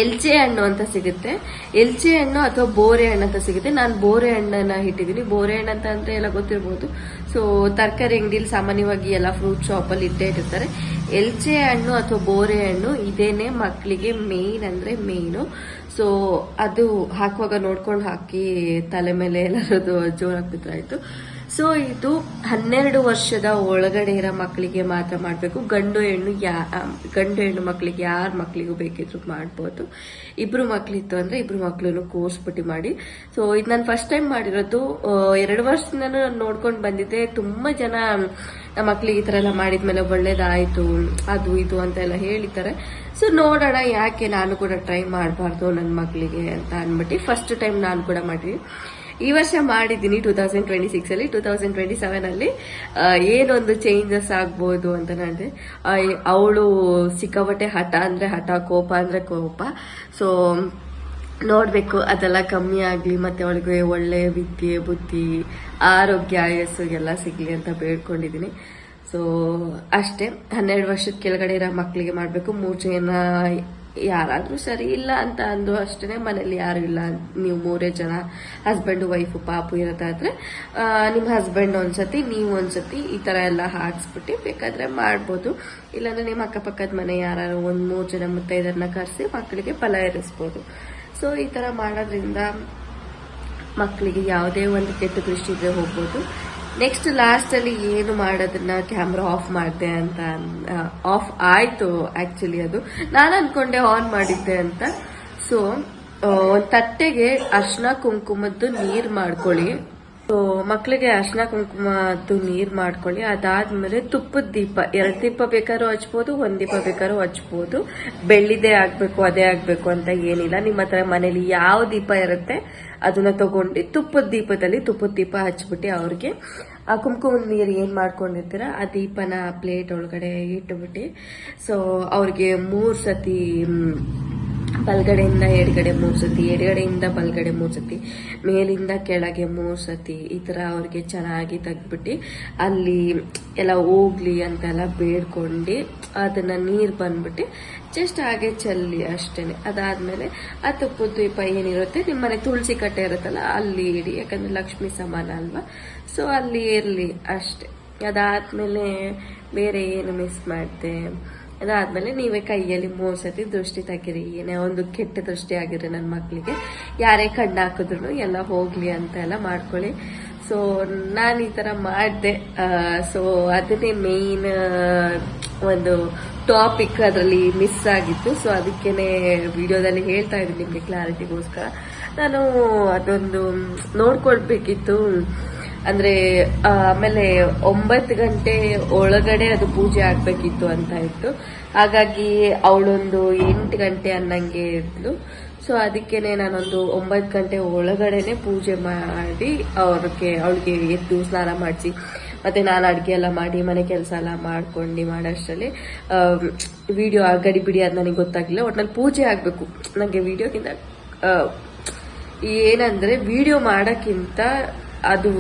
ಎಲ್ಚೆ ಹಣ್ಣು ಅಂತ ಸಿಗುತ್ತೆ, ಎಲ್ಚೆ ಹಣ್ಣು ಅಥವಾ ಬೋರೆ ಹಣ್ಣು ಅಂತ ಸಿಗುತ್ತೆ. ನಾನು ಬೋರೆ ಹಣ್ಣನ್ನ ಇಟ್ಟಿದ್ದೀನಿ. ಬೋರೆ ಹಣ್ಣು ಅಂತ ಅಂದ್ರೆ ಎಲ್ಲ ಗೊತ್ತಿರ್ಬೋದು. ಸೊ ತರಕಾರಿ ಅಂಗಡಿಲಿ ಸಾಮಾನ್ಯವಾಗಿ ಎಲ್ಲ ಫ್ರೂಟ್ ಶಾಪ್ ಅಲ್ಲಿ ಇಟ್ಟೇ ಇಟ್ಟಿರ್ತಾರೆ. ಎಲ್ಚೆ ಹಣ್ಣು ಅಥವಾ ಬೋರೆ ಹಣ್ಣು ಇದೇನೆ ಮಕ್ಕಳಿಗೆ ಮೇನ್ ಅಂದ್ರೆ ಮೇನು. ಸೊ ಅದು ಹಾಕುವಾಗ ನೋಡ್ಕೊಂಡು ಹಾಕಿ ತಲೆ ಮೇಲೆ ಎಲ್ಲರದು ಜೋರಾಗ್ಬಿಟ್ರಾಯ್ತು. ಸೊ ಇದು 12 ವರ್ಷದ ಒಳಗಡೆ ಇರೋ ಮಕ್ಕಳಿಗೆ ಮಾತ್ರ ಮಾಡಬೇಕು. ಗಂಡು ಹೆಣ್ಣು ಮಕ್ಕಳಿಗೆ ಯಾರ ಮಕ್ಕಳಿಗೂ ಬೇಕಿದ್ರು ಮಾಡ್ಬೋದು. 2 ಮಕ್ಕಳಿತ್ತು ಅಂದ್ರೆ 2 ಮಕ್ಕಳನ್ನು ಕೋರ್ಸ್ಬಿಟ್ಟು ಮಾಡಿ. ಸೊ ಇದು ನಾನು ಫಸ್ಟ್ ಟೈಮ್ ಮಾಡಿರೋದು. 2 ವರ್ಷದಿಂದ ನಾನು ನೋಡ್ಕೊಂಡು ಬಂದಿದ್ದೆ. ತುಂಬಾ ಜನ ನಮ್ಮ ಮಕ್ಳಿಗೆ ಈ ತರ ಎಲ್ಲ ಮಾಡಿದ್ಮೇಲೆ ಒಳ್ಳೇದಾಯ್ತು ಅದು ಇದು ಅಂತ ಎಲ್ಲ ಹೇಳಿದ್ದಾರೆ. ಸೊ ನೋಡೋಣ, ಯಾಕೆ ನಾನು ಕೂಡ ಟ್ರೈ ಮಾಡಬಾರ್ದು ನನ್ನ ಮಕ್ಕಳಿಗೆ ಅಂತ ಅಂದ್ಬಿಟ್ಟು ಫಸ್ಟ್ ಟೈಮ್ ನಾನು ಕೂಡ ಮಾಡಿದ್ವಿ. ಈ ವರ್ಷ ಮಾಡಿದ್ದೀನಿ 2026 ಅಲ್ಲಿ. 2027 ಅಲ್ಲಿ ಏನೊಂದು ಚೇಂಜಸ್ ಆಗ್ಬೋದು ಅಂತ ನೋಡಿದೆ. ಅವಳು ಸಿಕ್ಕಾಪಟ್ಟೆ ಹಠ ಅಂದ್ರೆ ಹಠ, ಕೋಪ ಅಂದ್ರೆ ಕೋಪ. ಸೊ ನೋಡ್ಬೇಕು ಅದೆಲ್ಲ ಕಮ್ಮಿ ಆಗ್ಲಿ, ಮತ್ತೆ ಅವಳಿಗೆ ಒಳ್ಳೆ ವಿದ್ಯೆ, ಬುದ್ಧಿ, ಆರೋಗ್ಯ, ಆಯಸ್ಸು ಎಲ್ಲ ಸಿಗ್ಲಿ ಅಂತ ಬೇಡ್ಕೊಂಡಿದ್ದೀನಿ. ಸೊ ಅಷ್ಟೇ. 12 ವರ್ಷದ ಕೆಳಗಡೆ ಇರೋ ಮಕ್ಕಳಿಗೆ ಮಾಡಬೇಕು. 3 ಜನ ಯಾರಾದ್ರೂ ಸರಿ, ಇಲ್ಲ ಅಂತ ಅಂದು ಅಷ್ಟೇ ಮನೇಲಿ ಯಾರು ಇಲ್ಲ, ನೀವು 3 ಜನ ಹಸ್ಬೆಂಡ್ ವೈಫ್ ಪಾಪು ಇರೋದಾದ್ರೆ ನಿಮ್ಮ ಹಸ್ಬೆಂಡ್ ಒಂದ್ಸತಿ, ನೀವು ಒಂದ್ಸತಿ ಈ ತರ ಎಲ್ಲ ಹಾಕ್ಸ್ಬಿಟ್ಟು ಬೇಕಾದ್ರೆ ಮಾಡ್ಬೋದು. ಇಲ್ಲಾಂದ್ರೆ ನಿಮ್ಮ ಅಕ್ಕಪಕ್ಕದ ಮನೆ ಯಾರು 1-3 ಜನ ಮುತ್ತೈದರನ್ನ ಕರೆಸಿ ಮಕ್ಕಳಿಗೆ ಫಲ ಏರಿಸ್ಬೋದು. ಸೊ ಈ ತರ ಮಾಡೋದ್ರಿಂದ ಮಕ್ಕಳಿಗೆ ಯಾವುದೇ ಒಂದು ಕೆಟ್ಟ ದೃಷ್ಟಿ ಇದ್ರೆ ಹೋಗ್ಬೋದು. ನೆಕ್ಸ್ಟ್ ಲಾಸ್ಟ್ ಅಲ್ಲಿ ಏನು ಮಾಡೋದನ್ನ ಕ್ಯಾಮ್ರಾ ಆಫ್ ಮಾಡಿದೆ ಅಂತ, ಆಫ್ ಆಯ್ತು ಆಕ್ಚುಲಿ. ಅದು ನಾನು ಅನ್ಕೊಂಡೆ ಆನ್ ಮಾಡಿದ್ದೆ ಅಂತ. ಸೊ ಒಂದ್ ತಟ್ಟೆಗೆ ಅರ್ಶಿನ ಕುಂಕುಮದ್ದು ನೀರ್ ಮಾಡ್ಕೊಳ್ಳಿ. ಸೊ ಮಕ್ಕಳಿಗೆ ಅರ್ಶಿನ ಕುಂಕುಮದ್ದು ನೀರ್ ಮಾಡ್ಕೊಳ್ಳಿ. ಅದಾದ್ಮೇಲೆ ತುಪ್ಪದ ದೀಪ, 2 ದೀಪ ಬೇಕಾದ್ರೂ ಹಚ್ಬೋದು, 1 ದೀಪ ಬೇಕಾದ್ರೂ ಹಚ್ಬೋದು. ಬೆಳ್ಳಿದೇ ಆಗ್ಬೇಕು ಅದೇ ಆಗ್ಬೇಕು ಅಂತ ಏನಿಲ್ಲ. ನಿಮ್ಮ ಹತ್ರ ಮನೇಲಿ ಯಾವ ದೀಪ ಇರುತ್ತೆ ಅದನ್ನ ತಗೊಂಡು ತುಪ್ಪದ ದೀಪ ಹಚ್ಬಿಟ್ಟು ಅವ್ರಿಗೆ ಆ ಕುಂಕುಮದ ನೀರು ಏನ್ ಮಾಡ್ಕೊಂಡಿರ್ತೀರ ಆ ದೀಪನ ಪ್ಲೇಟ್ ಒಳಗಡೆ ಇಟ್ಬಿಟ್ಟು, ಸೊ ಅವ್ರಿಗೆ 3 ಸತಿ ಬಲ್ಗಡೆಯಿಂದ ಎಡಗಡೆ 3 ಸತಿ, ಎಡಗಡೆಯಿಂದ ಬಲ್ಗಡೆ 3 ಸತಿ, ಮೇಲಿಂದ ಕೆಳಗೆ 3 ಸತಿ, ಈ ತರ ಅವ್ರಿಗೆ ಚೆನ್ನಾಗಿ ತೆಗ್ದ್ಬಿಟ್ಟು ಅಲ್ಲಿ ಎಲ್ಲ ಹೋಗ್ಲಿ ಅಂತೆಲ್ಲ ಬೇಡ್ಕೊಂಡು ಅದನ್ನ ನೀರ್ ಬಂದ್ಬಿಟ್ಟು ಜಸ್ಟ್ ಹಾಗೆ ಚೆಲ್ಲಿ ಅಷ್ಟೇನೆ. ಅದಾದ್ಮೇಲೆ ಆ ತುಪ್ಪದ ದೀಪ ಏನಿರುತ್ತೆ ನಿಮ್ಮನೆ ತುಳಸಿ ಕಟ್ಟೆ ಇರುತ್ತಲ್ಲ ಅಲ್ಲಿ ಇಡಿ, ಯಾಕಂದ್ರೆ ಲಕ್ಷ್ಮಿ ಸಮಾನ ಅಲ್ವಾ. ಸೊ ಅಲ್ಲಿ ಇರ್ಲಿ ಅಷ್ಟೆ. ಅದಾದ್ಮೇಲೆ ಬೇರೆ ಏನು ಮಿಸ್ ಮಾಡ್ದೆ. ಅದಾದ್ಮೇಲೆ ನೀವೇ ಕೈಯಲ್ಲಿ 3 ಸತಿ ದೃಷ್ಟಿ ತೆಗೀರಿ. ಏನೇ ಒಂದು ಕೆಟ್ಟ ದೃಷ್ಟಿ ಆಗಿದ್ರೆ ನನ್ನ ಮಕ್ಕಳಿಗೆ ಯಾರೇ ಕಣ್ಣು ಹಾಕಿದ್ರು ಎಲ್ಲ ಹೋಗ್ಲಿ ಅಂತ ಎಲ್ಲ ಮಾಡ್ಕೊಳ್ಳಿ. ಸೊ ನಾನು ಈ ತರ ಮಾಡಿದೆ. ಸೊ ಅದನ್ನೇ ಮೇನ್ ಒಂದು ಟಾಪಿಕ್ ಅದರಲ್ಲಿ ಮಿಸ್ ಆಗಿತ್ತು. ಸೊ ಅದಕ್ಕೇನೆ ವಿಡಿಯೋದಲ್ಲಿ ಹೇಳ್ತಾ ಇದ್ದೀನಿ ನಿಮಗೆ ಕ್ಲಾರಿಟಿಗೋಸ್ಕರ. ನಾನು ಅದೊಂದು ನೋಡ್ಕೊಳ್ಬೇಕಿತ್ತು. ಅಂದ್ರೆ ಆಮೇಲೆ 9 ಗಂಟೆ ಒಳಗಡೆ ಅದು ಪೂಜೆ ಆಗ್ಬೇಕಿತ್ತು ಅಂತ ಇತ್ತು. ಹಾಗಾಗಿ ಅವಳೊಂದು 8 ಗಂಟೆ ಅನ್ನಂಗೆ ಇದ್ಲು. ಸೊ ಅದಕ್ಕೇನೆ ನಾನೊಂದು 9 ಗಂಟೆ ಒಳಗಡೆನೆ ಪೂಜೆ ಮಾಡಿ ಅವಳಿಗೆ ಎದ್ದು ಸ್ನಾನ ಮಾಡಿಸಿ, ಮತ್ತೆ ನಾನು ಅಡ್ಗೆ ಎಲ್ಲ ಮಾಡಿ ಮನೆ ಕೆಲಸ ಎಲ್ಲ ಮಾಡ್ಕೊಂಡು ಮಾಡೋಷ್ಟರಲ್ಲಿ ವಿಡಿಯೋ ಗಡಿಬಿಡಿ ಅದು ನನಗೆ ಗೊತ್ತಾಗ್ಲಿಲ್ಲ. ಒಟ್ನಲ್ಲಿ ಪೂಜೆ ಆಗ್ಬೇಕು. ನನಗೆ ವಿಡಿಯೋಕ್ಕಿಂತ ಏನಂದ್ರೆ ವಿಡಿಯೋ ಮಾಡೋಕ್ಕಿಂತ ಅದು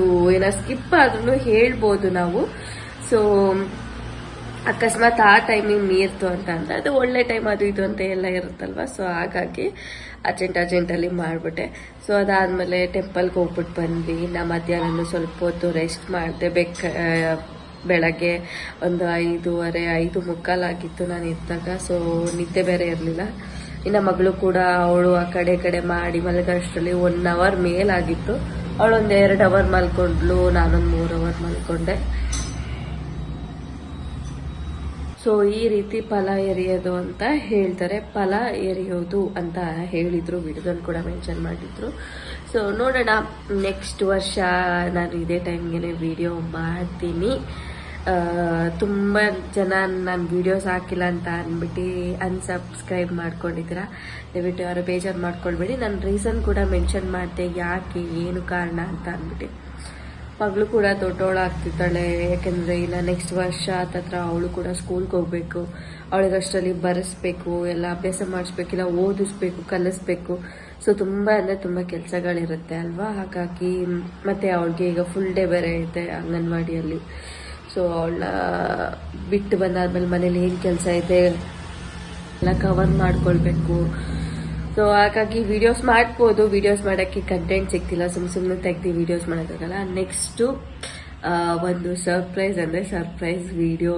ಸ್ಕಿಪ್ ಆದ್ರೂ ಹೇಳ್ಬೋದು ನಾವು. ಸೊ ಅಕಸ್ಮಾತ್ ಆ ಟೈಮಿಂಗ್ ಮೀರ್ತು ಅಂತ ಅಂದ್ರೆ ಅದು ಒಳ್ಳೆ ಟೈಮ್ ಅದು ಇದು ಅಂತ ಎಲ್ಲ ಇರುತ್ತಲ್ವ. ಸೊ ಹಾಗಾಗಿ ಅರ್ಜೆಂಟಲ್ಲಿ ಮಾಡಿಬಿಟ್ಟೆ. ಸೊ ಅದಾದ್ಮೇಲೆ ಟೆಂಪಲ್ಗೆ ಹೋಗ್ಬಿಟ್ಟು ಬಂದ್ವಿ. ನಾ ಮಧ್ಯಾಹ್ನ ಸ್ವಲ್ಪ ಹೊತ್ತು ರೆಸ್ಟ್ ಮಾಡಿದೆ. ಬೆಳಗ್ಗೆ ಒಂದು 5:30, 5:45 ಆಗಿತ್ತು ನಾನು ಇದ್ದಾಗ. ಸೊ ನಿದ್ದೆ ಬೇರೆ ಇರಲಿಲ್ಲ. ಇನ್ನು ಮಗಳು ಕೂಡ ಅವಳು ಆ ಕಡೆ ಮಾಡಿ ಮಲಗೋಷ್ಟರಲ್ಲಿ 1 hour ಮೇಲಾಗಿತ್ತು. ಅವಳೊಂದು 2 hour ಮಲ್ಕೊಂಡ್ಲು, ನಾನೊಂದು 3 hour ಮಲ್ಕೊಂಡೆ. ಸೊ ಈ ರೀತಿ ಫಲ ಎರೆಯೋದು ಅಂತ ಹೇಳ್ತಾರೆ. ಫಲ ಎರೆಯೋದು ಅಂತ ಹೇಳಿದ್ರು, ವಿಡಿಯೋದಲ್ಲಿ ಕೂಡ ಮೆನ್ಷನ್ ಮಾಡಿದ್ರು. ಸೊ ನೋಡೋಣ, ನೆಕ್ಸ್ಟ್ ವರ್ಷ ನಾನು ಇದೇ ಟೈಮ್ಗೆ ವಿಡಿಯೋ ಮಾಡ್ತೀನಿ. ತುಂಬ ಜನ ನಾನು ವಿಡಿಯೋಸ್ ಹಾಕಿಲ್ಲ ಅಂತ ಅಂದ್ಬಿಟ್ಟು ಅನ್ಸಬ್ಸ್ಕ್ರೈಬ್ ಮಾಡ್ಕೊಂಡಿದ್ದೀರಾ. ದಯವಿಟ್ಟು ಯಾರು ಬೇಜಾರು ಮಾಡ್ಕೊಳ್ಬೇಡಿ. ನಾನು ರೀಸನ್ ಕೂಡ ಮೆನ್ಷನ್ ಮಾಡಿದೆ, ಯಾಕೆ ಏನು ಕಾರಣ ಅಂತ ಅಂದ್ಬಿಟ್ಟು. ಮಗಳು ಕೂಡ ದೊಡ್ಡವಳಾಗ್ತಿದ್ದಾಳೆ, ಯಾಕೆಂದರೆ ಇಲ್ಲ ನೆಕ್ಸ್ಟ್ ವರ್ಷ ಹತ್ರ ಅವಳು ಕೂಡ ಸ್ಕೂಲ್ಗೆ ಹೋಗ್ಬೇಕು. ಅವಳಿಗೆ ಅಷ್ಟರಲ್ಲಿ ಬರೆಸ್ಬೇಕು, ಎಲ್ಲ ಅಭ್ಯಾಸ ಮಾಡಿಸ್ಬೇಕಿಲ್ಲ, ಓದಿಸ್ಬೇಕು, ಕಲಿಸ್ಬೇಕು. ಸೊ ತುಂಬ ಅಂದರೆ ತುಂಬ ಕೆಲಸಗಳಿರುತ್ತೆ ಅಲ್ವಾ. ಹಾಗಾಗಿ ಮತ್ತೆ ಅವಳಿಗೆ ಈಗ ಫುಲ್ ಡೇ ಬೇರೆ ಐತೆ ಅಂಗನವಾಡಿಯಲ್ಲಿ. ಸೊ ಅವಳನ್ನ ಬಿಟ್ಟು ಬಂದಾದ್ಮೇಲೆ ಮನೇಲಿ ಏನು ಕೆಲಸ ಇದೆ ಎಲ್ಲ ಕವರ್ ಮಾಡ್ಕೊಳ್ಬೇಕು. ಸೊ ಹಾಗಾಗಿ ವಿಡಿಯೋಸ್ ಮಾಡ್ಬೋದು, ವಿಡಿಯೋಸ್ ಮಾಡೋಕ್ಕೆ ಕಂಟೆಂಟ್ ಸಿಗ್ತಿಲ್ಲ, ಸುಮ್ಮನೆ ತೆಗ್ದು ವಿಡಿಯೋಸ್ ಮಾಡೋಕ್ಕಾಗಲ್ಲ. ನೆಕ್ಸ್ಟು ಒಂದು ಸರ್ಪ್ರೈಸ್ ವಿಡಿಯೋ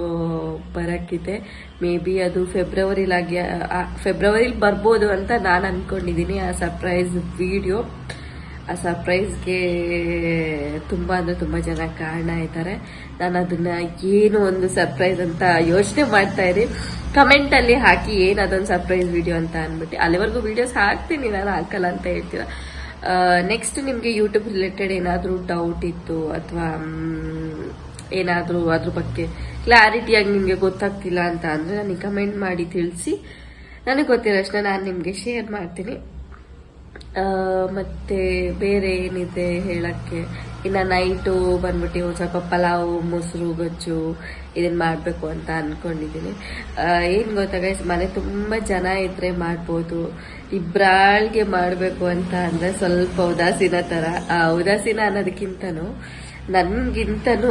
ಬರೋಕ್ಕಿದೆ. ಮೇ ಬಿ ಅದು ಫೆಬ್ರವರಿಲಿ ಬರ್ಬೋದು ಅಂತ ನಾನು ಅಂದ್ಕೊಂಡಿದ್ದೀನಿ. ಆ ಸರ್ಪ್ರೈಸ್ ವಿಡಿಯೋ, ಆ ಸರ್ಪ್ರೈಸ್ಗೆ ತುಂಬ ಅಂದರೆ ತುಂಬ ಜನ ಕಾರಣ ಇದ್ದಾರೆ. ನಾನು ಅದನ್ನ ಏನು ಒಂದು ಸರ್ಪ್ರೈಸ್ ಅಂತ ಯೋಚನೆ ಮಾಡ್ತಾ ಇದ್ದೀನಿ. ಕಮೆಂಟಲ್ಲಿ ಹಾಕಿ ಏನು ಅದೊಂದು ಸರ್ಪ್ರೈಸ್ ವಿಡಿಯೋ ಅಂತ ಅಂದ್ಬಿಟ್ಟು. ಅಲ್ಲಿವರೆಗೂ ವಿಡಿಯೋಸ್ ಹಾಕ್ತೀನಿ, ನಾನು ಹಾಕಲ್ಲ ಅಂತ ಹೇಳ್ತೀರ. ನೆಕ್ಸ್ಟ್ ನಿಮಗೆ ಯೂಟ್ಯೂಬ್ ರಿಲೇಟೆಡ್ ಏನಾದರೂ ಡೌಟ್ ಇತ್ತು ಅಥವಾ ಏನಾದರೂ ಅದ್ರ ಬಗ್ಗೆ ಕ್ಲಾರಿಟಿಯಾಗಿ ನಿಮಗೆ ಗೊತ್ತಾಗ್ತಿಲ್ಲ ಅಂತ ಅಂದರೆ ನನಗೆ ಕಮೆಂಟ್ ಮಾಡಿ ತಿಳಿಸಿ. ನನಗೆ ಗೊತ್ತಿರೋ ಅಷ್ಟೇ ನಾನು ನಿಮಗೆ ಶೇರ್ ಮಾಡ್ತೀನಿ. ಮತ್ತೆ ಬೇರೆ ಏನಿದೆ ಹೇಳಕ್ಕೆ, ಇನ್ನು ನೈಟು ಬಂದ್ಬಿಟ್ಟು ಒಂದು ಸ್ವಲ್ಪ ಪಲಾವು, ಮೊಸರು ಗೊಜ್ಜು ಇದನ್ನು ಮಾಡಬೇಕು ಅಂತ ಅಂದ್ಕೊಂಡಿದ್ದೀನಿ. ಏನು ಗೊತ್ತಾ ಗೈಸ್, ಮನೆ ತುಂಬ ಜನ ಇದ್ದರೆ ಮಾಡ್ಬೋದು. ಇಬ್ಬರಾಳ್ಗೆ ಮಾಡಬೇಕು ಅಂತ ಅಂದರೆ ಸ್ವಲ್ಪ ಉದಾಸೀನ ಥರ. ಉದಾಸೀನ ಅನ್ನೋದಕ್ಕಿಂತನೂ ನನ್ಗಿಂತನೂ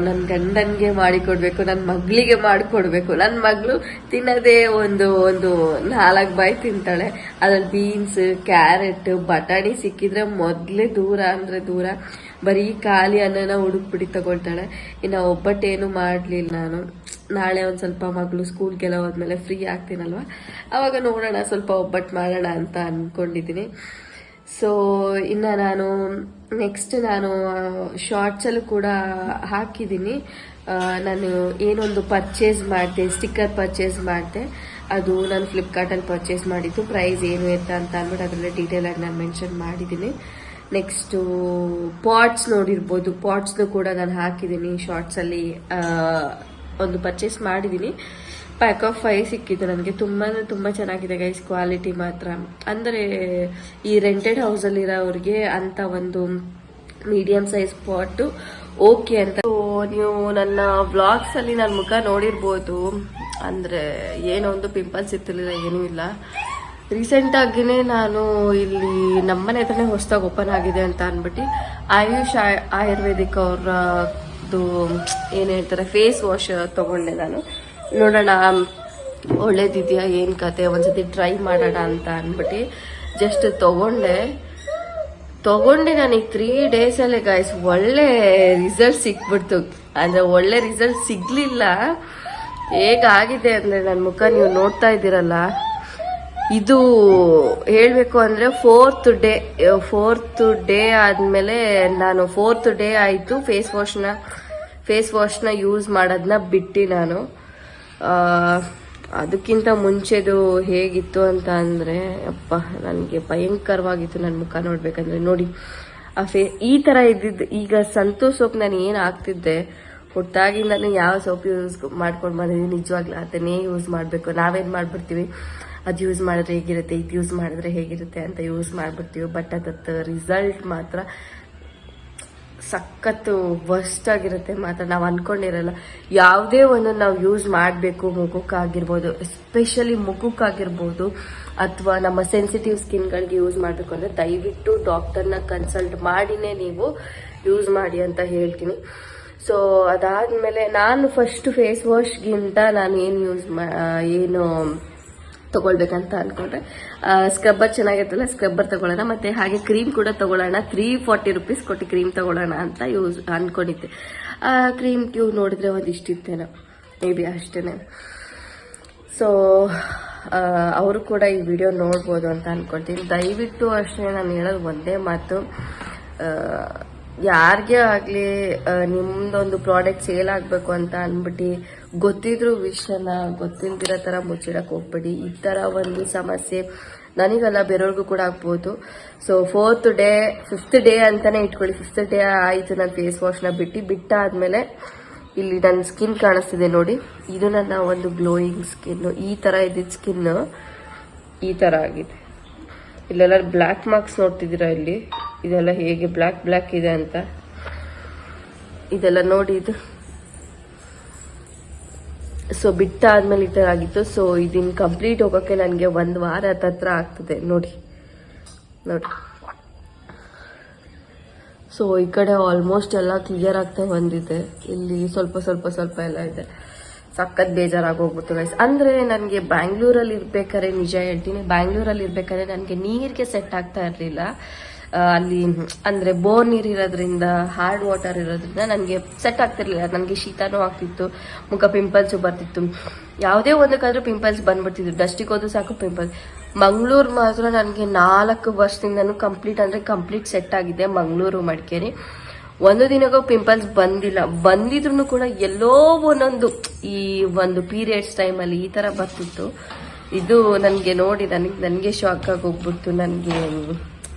ನನ್ನ ಗಂಡನ್ಗೆ ಮಾಡಿಕೊಡ್ಬೇಕು, ನನ್ನ ಮಗಳಿಗೆ ಮಾಡಿಕೊಡ್ಬೇಕು. ನನ್ನ ಮಗಳು ತಿನ್ನೋದೇ ಒಂದು 4 ಬಾಯಿ ತಿಂತಾಳೆ. ಅದ್ರಲ್ಲಿ ಬೀನ್ಸ್, ಕ್ಯಾರೆಟ್, ಬಟಾಣಿ ಸಿಕ್ಕಿದ್ರೆ ಮೊದಲೇ ದೂರ ಅಂದರೆ ದೂರ, ಬರೀ ಖಾಲಿ ಅನ್ನನ ಹುಡುಕ್ಬಿಟ್ಟು ತಗೊಳ್ತಾಳೆ. ಇನ್ನು ಒಬ್ಬಟ್ಟೇನು ಮಾಡಲಿಲ್ಲ ನಾನು. ನಾಳೆ ಒಂದು ಸ್ವಲ್ಪ ಮಗಳು ಸ್ಕೂಲ್ಗೆಲ್ಲ ಹೋದ್ಮೇಲೆ ಫ್ರೀ ಆಗ್ತೀನಲ್ವ, ಆವಾಗ ನೋಡೋಣ, ಸ್ವಲ್ಪ ಒಬ್ಬಟ್ಟು ಮಾಡೋಣ ಅಂತ ಅಂದ್ಕೊಂಡಿದ್ದೀನಿ. ಸೊ ಇನ್ನು ನೆಕ್ಸ್ಟ್ ನಾನು ಶಾರ್ಟ್ಸಲ್ಲೂ ಕೂಡ ಹಾಕಿದ್ದೀನಿ. ನಾನು ಏನೊಂದು ಪರ್ಚೇಸ್ ಮಾಡಿದೆ, ಸ್ಟಿಕ್ಕರ್ ಪರ್ಚೇಸ್ ಮಾಡಿದೆ. ಅದು ನಾನು ಫ್ಲಿಪ್ಕಾರ್ಟಲ್ಲಿ ಪರ್ಚೇಸ್ ಮಾಡಿದ್ದು. ಪ್ರೈಸ್ ಏನು ಎತ್ತ ಅಂತ ಅಂದ್ಬಿಟ್ಟು ಅದರಲ್ಲೇ ಡೀಟೇಲಾಗಿ ನಾನು ಮೆನ್ಷನ್ ಮಾಡಿದ್ದೀನಿ. ನೆಕ್ಸ್ಟು ಪಾಟ್ಸ್ ನೋಡಿರ್ಬೋದು, ಪಾಟ್ಸ್ನು ಕೂಡ ನಾನು ಹಾಕಿದ್ದೀನಿ ಶಾರ್ಟ್ಸಲ್ಲಿ. ಒಂದು ಪರ್ಚೇಸ್ ಮಾಡಿದ್ದೀನಿ. ಪ್ಯಾಕ್ ಆಫ್ 5 ಸಿಕ್ಕಿದ್ದು ನನಗೆ. ತುಂಬ ಚೆನ್ನಾಗಿದೆ ಗೈಸ್, ಕ್ವಾಲಿಟಿ ಮಾತ್ರ. ಅಂದರೆ ಈ ರೆಂಟೆಡ್ ಹೌಸಲ್ಲಿರೋರಿಗೆ ಅಂತ ಒಂದು ಮೀಡಿಯಂ ಸೈಜ್ ಪಾಟು ಓಕೆ ಅಂತ. ನೀವು ನನ್ನ ವ್ಲಾಗ್ಸಲ್ಲಿ ನನ್ನ ಮುಖ ನೋಡಿರ್ಬೋದು. ಅಂದರೆ ಏನೋ ಒಂದು ಪಿಂಪಲ್ಸ್ ಇರ್ತಿರ್ಲಿಲ್ಲ, ಏನೂ ಇಲ್ಲ. ರೀಸೆಂಟಾಗಿಯೇ ನಾನು ಇಲ್ಲಿ ನಮ್ಮನೆ ಹತ್ರನೇ ಹೊಸದಾಗಿ ಓಪನ್ ಆಗಿದೆ ಅಂತ ಅಂದ್ಬಿಟ್ಟು ಆಯುಷ್ ಆಯುರ್ವೇದಿಕ್ ಅವ್ರದ್ದು ಏನು ಹೇಳ್ತಾರೆ ಫೇಸ್ ವಾಶ್ ತೊಗೊಂಡೆ ನಾನು. ನೋಡೋಣ ಒಳ್ಳೇದಿದೆಯಾ ಏನು ಕತೆ, ಒಂದ್ಸತಿ ಟ್ರೈ ಮಾಡೋಣ ಅಂತ ಅಂದ್ಬಿಟ್ಟು ಜಸ್ಟ್ ತಗೊಂಡೆ ನನಗೆ 3 ಡೇಸಲ್ಲೇ ಗಾಯ್ಸ್ ಒಳ್ಳೆ ರಿಸಲ್ಟ್ ಸಿಕ್ಬಿಡ್ತು. ಅಂದರೆ ಒಳ್ಳೆ ರಿಸಲ್ಟ್ ಸಿಗಲಿಲ್ಲ. ಹೇಗಾಗಿದೆ ಅಂದರೆ ನನ್ನ ಮುಖ ನೀವು ನೋಡ್ತಾ ಇದ್ದೀರಲ್ಲ, ಇದು ಹೇಳಬೇಕು ಅಂದರೆ 4th ಡೇ ಆದಮೇಲೆ ನಾನು 4th ಡೇ ಆಯಿತು ಫೇಸ್ ವಾಶ್ನ ಯೂಸ್ ಮಾಡೋದನ್ನ ಬಿಟ್ಟು ನಾನು. ಅದಕ್ಕಿಂತ ಮುಂಚೆದು ಹೇಗಿತ್ತು ಅಂತ ಅಂದರೆ ಅಪ್ಪ ನನಗೆ ಭಯಂಕರವಾಗಿತ್ತು ನನ್ನ ಮುಖ ನೋಡ್ಬೇಕಂದ್ರೆ. ನೋಡಿ ಈ ಥರ ಇದ್ದಿದ್ದು. ಈಗ ಸಂತೂರ್ ಸೋಪ್ ನಾನು ಏನು ಹಾಕ್ತಿದ್ದೆ ಹುಟ್ಟಾಗಿಂದನೂ ಯಾವ ಸೋಪ್ ಯೂಸ್ ಮಾಡ್ಕೊಂಡು ಬಂದಿದ್ದೀನಿ, ನಿಜವಾಗ್ಲೂ ಅದನ್ನೇ ಯೂಸ್ ಮಾಡಬೇಕು. ನಾವೇನು ಮಾಡ್ಬಿಡ್ತೀವಿ, ಅದು ಯೂಸ್ ಮಾಡಿದ್ರೆ ಹೇಗಿರುತ್ತೆ, ಇದು ಯೂಸ್ ಮಾಡಿದ್ರೆ ಹೇಗಿರುತ್ತೆ ಅಂತ ಯೂಸ್ ಮಾಡಿಬಿಡ್ತೀವಿ. ಬಟ್ ಅದಕ್ಕೆ ರಿಸಲ್ಟ್ ಮಾತ್ರ ಸಖತ್ತು ವರ್ಸ್ಟ್ ಆಗಿರುತ್ತೆ ಮಾತ್ರ. ನಾವು ಅಂದ್ಕೊಂಡಿರಲ್ಲ ಯಾವುದೇ ಒಂದು ನಾವು ಯೂಸ್ ಮಾಡಬೇಕು, ಮುಖಕ್ಕಾಗಿರ್ಬೋದು, ಎಸ್ಪೆಷಲಿ ಮುಖಕ್ಕಾಗಿರ್ಬೋದು, ಅಥವಾ ನಮ್ಮ ಸೆನ್ಸಿಟಿವ್ ಸ್ಕಿನ್ಗಳಿಗೆ ಯೂಸ್ ಮಾಡಬೇಕು ಅಂದರೆ ದಯವಿಟ್ಟು ಡಾಕ್ಟರ್ನ ಕನ್ಸಲ್ಟ್ ಮಾಡಿನೇ ನೀವು ಯೂಸ್ ಮಾಡಿ ಅಂತ ಹೇಳ್ತೀನಿ. ಸೊ ಅದಾದಮೇಲೆ ನಾನು ಫಸ್ಟ್ ಫೇಸ್ ವಾಶ್ಗಿಂತ ನಾನು ಏನು ತಗೊಳ್ಬೇಕಂತ ಅನ್ಕೊಂಡ್ರೆ ಸ್ಕ್ರಬ್ಬರ್ ಚೆನ್ನಾಗಿರ್ತಲ್ಲ, ಸ್ಕ್ರಬ್ಬರ್ ತಗೊಳ್ಳೋಣ. ಮತ್ತೆ ಹಾಗೆ ಕ್ರೀಮ್ ಕೂಡ ತಗೊಳ್ಳೋಣ. 340 ರೂಪೀಸ್ ಕೊಟ್ಟು ಕ್ರೀಮ್ ತಗೊಳ್ಳೋಣ ಅಂತ ಅನ್ಕೊಂಡಿದ್ದೆ. ಕ್ರೀಮ್ ಟ್ಯೂಬ್ ನೋಡಿದ್ರೆ ಒಂದಿಷ್ಟಿತ್ತೇನೋ, ಮೇ ಬಿ ಅಷ್ಟೇ. ಸೊ ಅವರು ಕೂಡ ಈ ವಿಡಿಯೋ ನೋಡ್ಬೋದು ಅಂತ ಅನ್ಕೊಳ್ತೀನಿ. ದಯವಿಟ್ಟು ಅಷ್ಟೇ ನಾನು ಹೇಳೋದು ಒಂದೇ ಮಾತು, ಯಾರಿಗೇ ಆಗಲಿ ನಿಮ್ದೊಂದು ಪ್ರಾಡಕ್ಟ್ ಸೇಲ್ ಆಗಬೇಕು ಅಂತ ಅಂದ್ಬಿಟ್ಟು ಗೊತ್ತಿದ್ರು ವಿಷಯನ ಗೊತ್ತಿಲ್ದಿರೋ ಥರ ಮುಚ್ಚಿಡಕ್ಕೆ ಹೋಗ್ಬೇಡಿ. ಈ ಥರ ಒಂದು ಸಮಸ್ಯೆ ನನಗಲ್ಲ ಬೇರೆಯವ್ರಿಗೂ ಕೂಡ ಆಗ್ಬೋದು. So 4th day 5th day ಅಂತಾನೆ ಇಟ್ಕೊಳ್ಳಿ. 5th ಡೇ ಆಯಿತು ನಾನು ಫೇಸ್ ವಾಶ್ನ ಬಿಟ್ಟಾದ್ಮೇಲೆ ಇಲ್ಲಿ ನನ್ನ ಸ್ಕಿನ್ ಕಾಣಿಸ್ತಿದೆ ನೋಡಿ, ಇದು ನನ್ನ ಒಂದು ಗ್ಲೋಯಿಂಗ್ ಸ್ಕಿನ್. ಈ ಥರ ಇದ್ದಿದ್ದ ಸ್ಕಿನ್ ಈ ಥರ ಆಗಿದೆ. ಇಲ್ಲೆಲ್ಲ ಬ್ಲ್ಯಾಕ್ ಮಾರ್ಕ್ಸ್ ನೋಡ್ತಿದ್ದೀರಾ, ಇಲ್ಲಿ ಇದೆಲ್ಲ ಹೇಗೆ ಬ್ಲ್ಯಾಕ್ ಇದೆ ಅಂತ, ಇದೆಲ್ಲ ನೋಡಿ ಇದು. ಸೊ ಬಿಟ್ಟಾದ್ಮೇಲೆ ಈ ಥರ ಆಗಿತ್ತು. ಸೊ ಇದನ್ನ ಕಂಪ್ಲೀಟ್ ಹೋಗೋಕ್ಕೆ ನನಗೆ 1 ವಾರ ಹತ್ರ ಆಗ್ತದೆ ನೋಡಿ. ಸೊ ಈ ಕಡೆ ಆಲ್ಮೋಸ್ಟ್ ಎಲ್ಲ ಕ್ಲಿಯರ್ ಆಗ್ತಾ ಬಂದಿದೆ. ಇಲ್ಲಿ ಸ್ವಲ್ಪ ಎಲ್ಲ ಇದೆ. ಸಖತ್ ಬೇಜಾರಾಗೋಗ್ಬಿಟ್ಟು ಗೈಸ್. ಅಂದರೆ ನನಗೆ ಬ್ಯಾಂಗ್ಳೂರಲ್ಲಿ ಇರ್ಬೇಕಾದ್ರೆ, ನಿಜ ಹೇಳ್ತೀನಿ, ಬ್ಯಾಂಗ್ಳೂರಲ್ಲಿ ಇರ್ಬೇಕಾದ್ರೆ ನನಗೆ ನೀರಿಗೆ ಸೆಟ್ ಆಗ್ತಾ ಇರಲಿಲ್ಲ. ಅಲ್ಲಿ ಅಂದರೆ ಬೋರ್ ನೀರು ಇರೋದ್ರಿಂದ, ಹಾರ್ಡ್ ವಾಟರ್ ಇರೋದ್ರಿಂದ ನನಗೆ ಸೆಟ್ ಆಗ್ತಿರ್ಲಿಲ್ಲ. ನನಗೆ ಶೀತನೂ ಆಗ್ತಿತ್ತು, ಮುಖ ಪಿಂಪಲ್ಸು ಬರ್ತಿತ್ತು. ಯಾವುದೇ ಒಂದಕ್ಕಾದ್ರೂ ಪಿಂಪಲ್ಸ್ ಬಂದ್ಬಿಡ್ತಿತ್ತು. ಡಸ್ಟಿಗೆ ಹೋದ್ರು ಸಾಕು ಪಿಂಪಲ್ಸ್. ಮಂಗಳೂರು ಮಾತ್ರ ನನಗೆ 4 ವರ್ಷದಿಂದನೂ ಕಂಪ್ಲೀಟ್ ಸೆಟ್ ಆಗಿದೆ. ಮಂಗಳೂರು ಮಡಿಕೇರಿ ಒಂದು ದಿನಕ್ಕೂ ಪಿಂಪಲ್ಸ್ ಬಂದಿದ್ರು ಕೂಡ ಎಲ್ಲೋ ಒಂದೊಂದು ಈ ಒಂದು ಪೀರಿಯಡ್ಸ್ ಟೈಮಲ್ಲಿ ಈ ಥರ ಬರ್ತಿತ್ತು. ಇದು ನನಗೆ ನೋಡಿ ನನಗೆ ಶಾಕ್ ಆಗಿ ಹೋಗ್ಬಿಡ್ತು. ನನಗೆ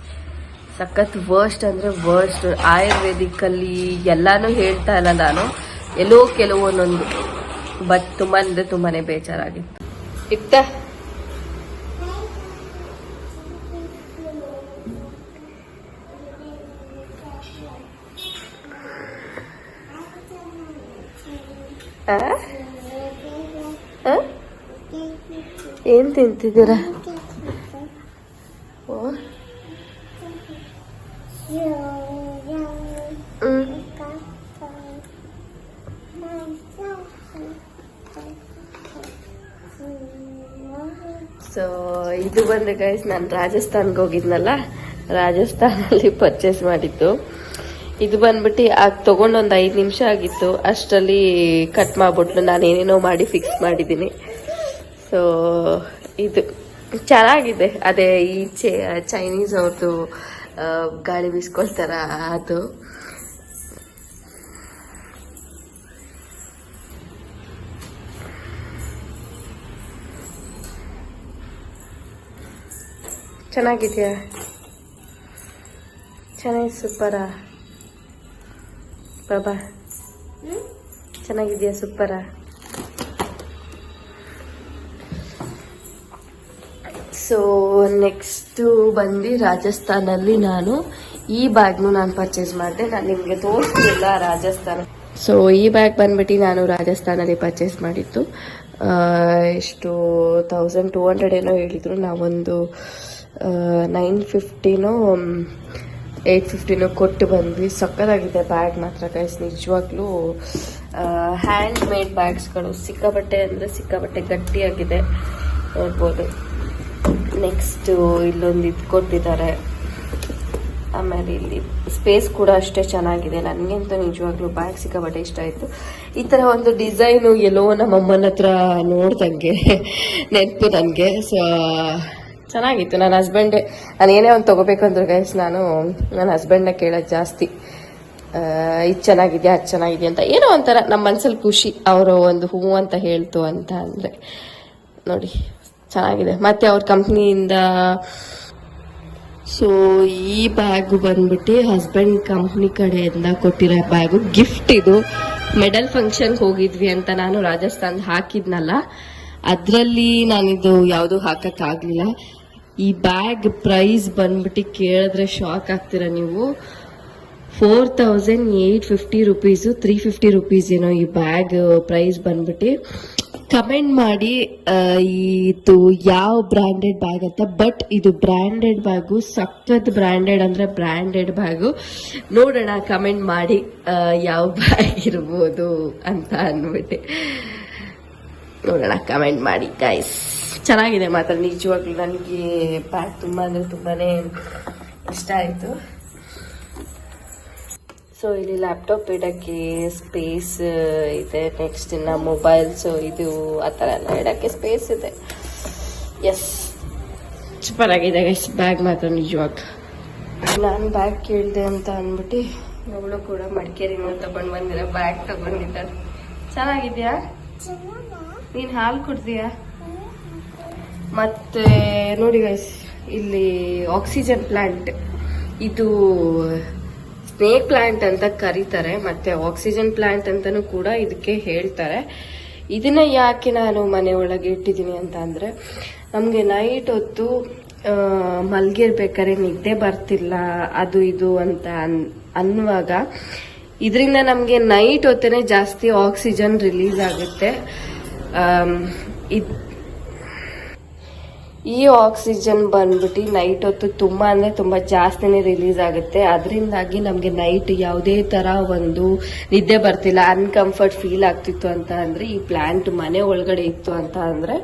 ಸಖತ್ ವರ್ಸ್ಟ್ ಅಂದರೆ ವರ್ಸ್ಟ್. ಆಯುರ್ವೇದಿಕ್ಕಲ್ಲಿ ಎಲ್ಲಾನು ಹೇಳ್ತಾ ಇಲ್ಲ ನಾನು, ಎಲ್ಲೋ ಕೆಲವೊಂದೊಂದು, ಬಟ್ ತುಂಬ ಅಂದರೆ ತುಂಬಾ ಬೇಜಾರಾಗಿತ್ತು. ಇತ್ತ ಏನ್ ತಿಂತಿದ್ದೀರಾ? ಸೊ ಇದು ಬಂದ್ರೆ ಗೈಸ್, ನಾನು ರಾಜಸ್ಥಾನ್ಗೆ ಹೋಗಿದ್ನಲ್ಲ, ರಾಜಸ್ಥಾನಲ್ಲಿ ಪರ್ಚೇಸ್ ಮಾಡಿದ್ದು. ಇದು ಬಂದ್ಬಿಟ್ಟು ಆಗ ತಗೊಂಡೊಂದು 5 ನಿಮಿಷ ಆಗಿತ್ತು, ಅಷ್ಟರಲ್ಲಿ ಕಟ್ ಮಾಡ್ಬಿಟ್ಲು. ನಾನು ಏನೇನೋ ಮಾಡಿ ಫಿಕ್ಸ್ ಮಾಡಿದ್ದೀನಿ. ಸೊ ಇದು ಚೆನ್ನಾಗಿದೆ. ಅದೇ ಈ ಚೈನೀಸ್ ಅವ್ರದ್ದು ಗಾಳಿ ಬೀಸ್ಕೊಳ್ತಾರ ಅದು. ಚೆನ್ನಾಗಿದೆಯಾ? ಚೆನ್ನಾಗಿ ಸೂಪರಾ ಬಾಬಾ? ಚೆನ್ನಾಗಿದೆಯಾ? ಸೂಪರಾ? ಸೊ ನೆಕ್ಸ್ಟು ಬಂದು ರಾಜಸ್ಥಾನಲ್ಲಿ ನಾನು ಈ ಬ್ಯಾಗ್ನು ನಾನು ಪರ್ಚೇಸ್ ಮಾಡಿದೆ. ನಾನು ನಿಮಗೆ ತೋರಿಸ್ತಿಲ್ಲ ರಾಜಸ್ಥಾನ. ಸೊ ಈ ಬ್ಯಾಗ್ ಬಂದ್ಬಿಟ್ಟು ನಾನು ರಾಜಸ್ಥಾನಲ್ಲಿ ಪರ್ಚೇಸ್ ಮಾಡಿದ್ದು. ಎಷ್ಟು 1200 ಏನೋ ಹೇಳಿದ್ರು. ನಾವೊಂದು 950ನೋ 850ನೋ ಕೊಟ್ಟು ಬಂದ್ವಿ. ಸಕ್ಕತ್ತಾಗಿದೆ ಬ್ಯಾಗ್ ಮಾತ್ರ ಗೈಸ್, ನಿಜವಾಗ್ಲೂ. ಹ್ಯಾಂಡ್ ಮೇಡ್ ಬ್ಯಾಗ್ಸ್ಗಳು ಸಿಕ್ಕಾಬಟ್ಟೆ ಅಂದರೆ ಸಿಕ್ಕಾಬಟ್ಟೆ ಗಟ್ಟಿಯಾಗಿದೆ, ನೋಡ್ಬೋದು. ನೆಕ್ಸ್ಟು ಇಲ್ಲೊಂದು ಇದು ಕೊಟ್ಟಿದ್ದಾರೆ. ಆಮೇಲೆ ಇಲ್ಲಿ ಸ್ಪೇಸ್ ಕೂಡ ಅಷ್ಟೇ ಚೆನ್ನಾಗಿದೆ. ನನಗಂತೂ ನಿಜವಾಗ್ಲೂ ಬ್ಯಾಗ್ ಸಿಕ್ಕಾಬಟ್ಟೆ ಇಷ್ಟ ಆಯಿತು. ಈ ಥರ ಒಂದು ಡಿಸೈನು ಎಲ್ಲೋ ನಮ್ಮಮ್ಮನ ಹತ್ರ ನೋಡ್ದಂಗೆ ನೆನಪು ನನಗೆ. ಸೊ ಚೆನ್ನಾಗಿತ್ತು. ನನ್ನ ಹಸ್ಬೆಂಡೇ, ನಾನು ಏನೇ ಒಂದು ತೊಗೋಬೇಕಂದ್ರೆ ಗೈಸ್, ನಾನು ನನ್ನ ಹಸ್ಬೆಂಡ್ನ ಕೇಳೋದು ಜಾಸ್ತಿ, ಇದು ಚೆನ್ನಾಗಿದೆಯಾ ಅದು ಚೆನ್ನಾಗಿದೆಯಾ ಅಂತ. ಏನೋ ಒಂಥರ ನಮ್ಮ ಮನಸ್ಸಲ್ಲಿ ಖುಷಿ, ಅವರು ಒಂದು ಹೂ ಅಂತ ಹೇಳ್ತು ಅಂತ ಅಂದರೆ. ನೋಡಿ ಚೆನ್ನಾಗಿದೆ. ಮತ್ತು ಅವ್ರ ಕಂಪ್ನಿಯಿಂದ. ಸೊ ಈ ಬ್ಯಾಗು ಬಂದ್ಬಿಟ್ಟು ಹಸ್ಬೆಂಡ್ ಕಂಪ್ನಿ ಕಡೆಯಿಂದ ಕೊಟ್ಟಿರೋ ಬ್ಯಾಗು, ಗಿಫ್ಟ್. ಇದು ಮೆಡಲ್ ಫಂಕ್ಷನ್ಗೆ ಹೋಗಿದ್ವಿ ಅಂತ ನಾನು ರಾಜಸ್ಥಾನ್ ಹಾಕಿದ್ನಲ್ಲ, ಅದರಲ್ಲಿ ನಾನಿದು ಯಾವುದೂ ಹಾಕೋಕ್ಕಾಗಲಿಲ್ಲ. ಈ ಬ್ಯಾಗ್ ಪ್ರೈಸ್ ಬಂದ್ಬಿಟ್ಟು ಕೇಳಿದ್ರೆ ಶಾಕ್ ಆಗ್ತೀರಾ ನೀವು. 4850 ರುಪೀಸು, 350 ರುಪೀಸ್ ಏನೋ ಈ ಬ್ಯಾಗ್ ಪ್ರೈಸ್ ಬಂದ್ಬಿಟ್ಟು. ಕಮೆಂಟ್ ಮಾಡಿ ಇದು ಯಾವ ಬ್ರ್ಯಾಂಡೆಡ್ ಬ್ಯಾಗ್ ಅಂತ. ಬಟ್ ಇದು ಬ್ರ್ಯಾಂಡೆಡ್ ಬ್ಯಾಗು, ಸಖತ್ ಬ್ರ್ಯಾಂಡೆಡ್ ಅಂದರೆ ಬ್ರ್ಯಾಂಡೆಡ್ ಬ್ಯಾಗು. ನೋಡೋಣ, ಕಮೆಂಟ್ ಮಾಡಿ ಯಾವ ಬ್ಯಾಗ್ ಇರ್ಬೋದು ಅಂತ ಅಂದ್ಬಿಟ್ಟು. ನೋಡೋಣ, ಕಮೆಂಟ್ ಮಾಡಿ ಗೈಸ್. ಚೆನ್ನಾಗಿದೆ ಮಾತ್ರ ನಿಜವಾಗ್ಲೂ. ನನಗೆ ಬ್ಯಾಗ್ ತುಂಬ ಅಂದರೆ ತುಂಬಾ ಇಷ್ಟ ಆಯಿತು. ಸೊ ಇಲ್ಲಿ ಲ್ಯಾಪ್ಟಾಪ್ ಇಡೋಕ್ಕೆ ಸ್ಪೇಸ್ ಇದೆ. ನೆಕ್ಸ್ಟ್ ಇನ್ನು ಮೊಬೈಲ್ಸು ಇದು ಆ ಥರ ಎಲ್ಲ ಇಡೋಕ್ಕೆ ಸ್ಪೇಸ್ ಇದೆ. ಎಸ್ ಸೂಪರ್ ಆಗಿದೆ ಗೈಸ್ ಬ್ಯಾಗ್ ಮಾತ್ರ ನಿಜವಾಗ. ನಾನು ಬ್ಯಾಗ್ ಕೇಳಿದೆ ಅಂತ ಅಂದ್ಬಿಟ್ಟು ಅವಳು ಕೂಡ ಮಡಿಕೇರಿನ ತಗೊಂಡು ಬಂದಿರೋ ಬ್ಯಾಗ್ ತಗೊಂಡಿದ್ದಾರೆ. ಚೆನ್ನಾಗಿದ್ಯಾ? ನೀನು ಹಾಲು ಕುಡ್ದೀಯಾ? ಮತ್ತೆ ನೋಡಿ ಗೈಸ್, ಇಲ್ಲಿ ಆಕ್ಸಿಜನ್ ಪ್ಲಾಂಟ್, ಇದು ಸ್ನೇಕ್ ಪ್ಲಾಂಟ್ ಅಂತ ಕರೀತಾರೆ, ಮತ್ತೆ ಆಕ್ಸಿಜನ್ ಪ್ಲಾಂಟ್ ಅಂತಾನೂ ಕೂಡ ಇದಕ್ಕೆ ಹೇಳ್ತಾರೆ. ಇದನ್ನ ಯಾಕೆ ನಾನು ಮನೆ ಒಳಗೆ ಇಟ್ಟಿದ್ದೀನಿ ಅಂತ ಅಂದ್ರೆ, ನಮಗೆ ನೈಟ್ ಹೊತ್ತು ಮಲ್ಗಿರ್ಬೇಕಾದ್ರೆ ನಿದ್ದೆ ಬರ್ತಿಲ್ಲ ಅದು ಇದು ಅಂತ ಅನ್ನುವಾಗ ಇದರಿಂದ ನಮಗೆ ನೈಟ್ ಹೊತ್ತನೇ ಜಾಸ್ತಿ ಆಕ್ಸಿಜನ್ ರಿಲೀಸ್ ಆಗುತ್ತೆ. ಈ ಆಕ್ಸಿಜನ್ ಬಂದ್ಬಿಟ್ಟು ನೈಟ್ ಹೊತ್ತು ತುಂಬಾ ಅಂದ್ರೆ ತುಂಬಾ ಜಾಸ್ತಿನೇ ರಿಲೀಸ್ ಆಗುತ್ತೆ. ಅದರಿಂದಾಗಿ ನಮಗೆ ನೈಟ್ ಯಾವುದೇ ತರ ಒಂದು ನಿದ್ದೆ ಬರ್ತಿಲ್ಲ, ಅನ್ಕಂಫರ್ಟ್ ಫೀಲ್ ಆಗ್ತಿತ್ತು ಅಂತ ಅಂದ್ರೆ, ಈ ಪ್ಲಾಂಟ್ ಮನೆ ಒಳಗಡೆ ಇತ್ತು ಅಂತ ಅಂದ್ರೆ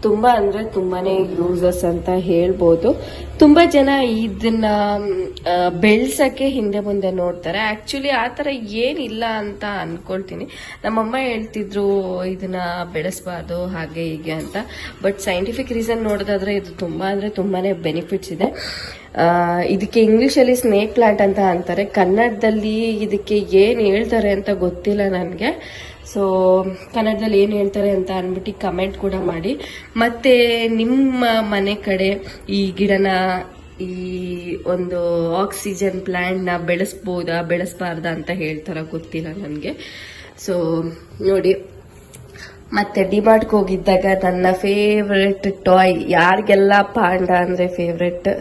ತುಂಬಾ ಅಂದ್ರೆ ತುಂಬಾನೇ ಯೂಸಸ್ ಅಂತ ಹೇಳ್ಬೋದು. ತುಂಬಾ ಜನ ಇದನ್ನ ಬೆಳ್ಸಕ್ಕೆ ಹಿಂದೆ ಮುಂದೆ ನೋಡ್ತಾರೆ. ಆಕ್ಚುಲಿ ಆ ತರ ಏನಿಲ್ಲ ಅಂತ ಅನ್ಕೊಳ್ತೀನಿ. ನಮ್ಮಮ್ಮ ಹೇಳ್ತಿದ್ರು ಇದನ್ನ ಬೆಳೆಸಬಾರ್ದು ಹಾಗೆ ಹೀಗೆ ಅಂತ. ಬಟ್ ಸೈಂಟಿಫಿಕ್ ರೀಸನ್ ನೋಡೋದಾದ್ರೆ ಇದು ತುಂಬಾ ಅಂದ್ರೆ ತುಂಬಾನೇ ಬೆನಿಫಿಟ್ಸ್ ಇದೆ. ಇದಕ್ಕೆ ಇಂಗ್ಲಿಷ್ ಅಲ್ಲಿ ಸ್ನೇಕ್ ಪ್ಲಾಂಟ್ ಅಂತ ಅಂತಾರೆ. ಕನ್ನಡದಲ್ಲಿ ಇದಕ್ಕೆ ಏನ್ ಹೇಳ್ತಾರೆ ಅಂತ ಗೊತ್ತಿಲ್ಲ ನನಗೆ. ಸೊ ಕನ್ನಡದಲ್ಲಿ ಏನು ಹೇಳ್ತಾರೆ ಅಂತ ಅಂದ್ಬಿಟ್ಟು ಕಮೆಂಟ್ ಕೂಡ ಮಾಡಿ. ಮತ್ತೆ ನಿಮ್ಮ ಮನೆ ಕಡೆ ಈ ಗಿಡನ, ಈ ಒಂದು ಆಕ್ಸಿಜನ್ ಪ್ಲಾಂಟ್ನ ಬೆಳೆಸ್ಬೋದಾ ಬೆಳೆಸಬಾರ್ದಾ ಅಂತ ಹೇಳ್ತಾರ ಗೊತ್ತಿಲ್ಲ ನನಗೆ. ಸೊ ನೋಡಿ, ಮತ್ತೆ ಡಿಮಾರ್ಟ್ಗೆ ಹೋಗಿದ್ದಾಗ ನನ್ನ ಫೇವ್ರೆಟ್ ಟಾಯ್, ಯಾರಿಗೆಲ್ಲ ಪಾಂಡ ಅಂದ್ರೆ ಫೇವ್ರೆಟ್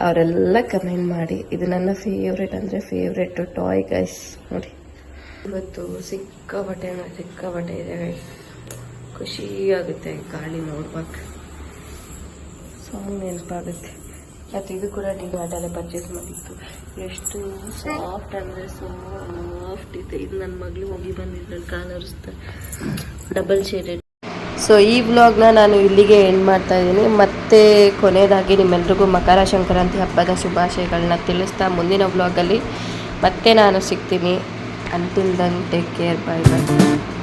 ಅವರೆಲ್ಲ ಕಮೆಂಟ್ ಮಾಡಿ. ಇದು ನನ್ನ ಫೇವ್ರೆಟ್ ಅಂದ್ರೆ ಫೇವ್ರೆಟ್ ಟಾಯ್ ಗೈಸ್. ನೋಡಿ ಇವತ್ತು ಸಿಕ್ಕಾಪಟ್ಟೆ ಇದೆ ಗೈಸ್. ಖುಷಿ ಆಗುತ್ತೆ ಗಾಳಿ ನೋಡ್ಬೇಕು, ಸಾಂಗ್ ನೆನಪಾಗುತ್ತೆ. ಮತ್ತು ಇದು ಕೂಡ ಡಿಮಾರ್ಟಲ್ಲೇ ಪರ್ಚೇಸ್ ಮಾಡಿತ್ತು. ಎಷ್ಟು ಸಾಫ್ಟ್ ಅಂದರೆ ಸಾಫ್ಟ್ ಇದೆ. ಇದು ನನ್ನ ಮಗಳು ಹೋಗಿ ಬಂದಿದ್ದಲ್ಲಿ ಕಾಲರಿಸ್ತಾರೆ, ಡಬಲ್ ಶೇಡೆಡ್. ಸೊ ಈ ವ್ಲಾಗ್ನ ನಾನು ಇಲ್ಲಿಗೆ ಎಂಡ್ ಮಾಡ್ತಾ ಇದ್ದೀನಿ. ಮತ್ತೆ ಕೊನೆಯದಾಗಿ ನಿಮ್ಮೆಲ್ರಿಗೂ ಮಕರ ಸಂಕ್ರಾಂತಿ ಹಬ್ಬದ ಶುಭಾಶಯಗಳನ್ನ ತಿಳಿಸ್ತಾ ಮುಂದಿನ ವ್ಲಾಗಲ್ಲಿ ಮತ್ತೆ ನಾನು ಸಿಗ್ತೀನಿ. Until then, take care. Bye bye.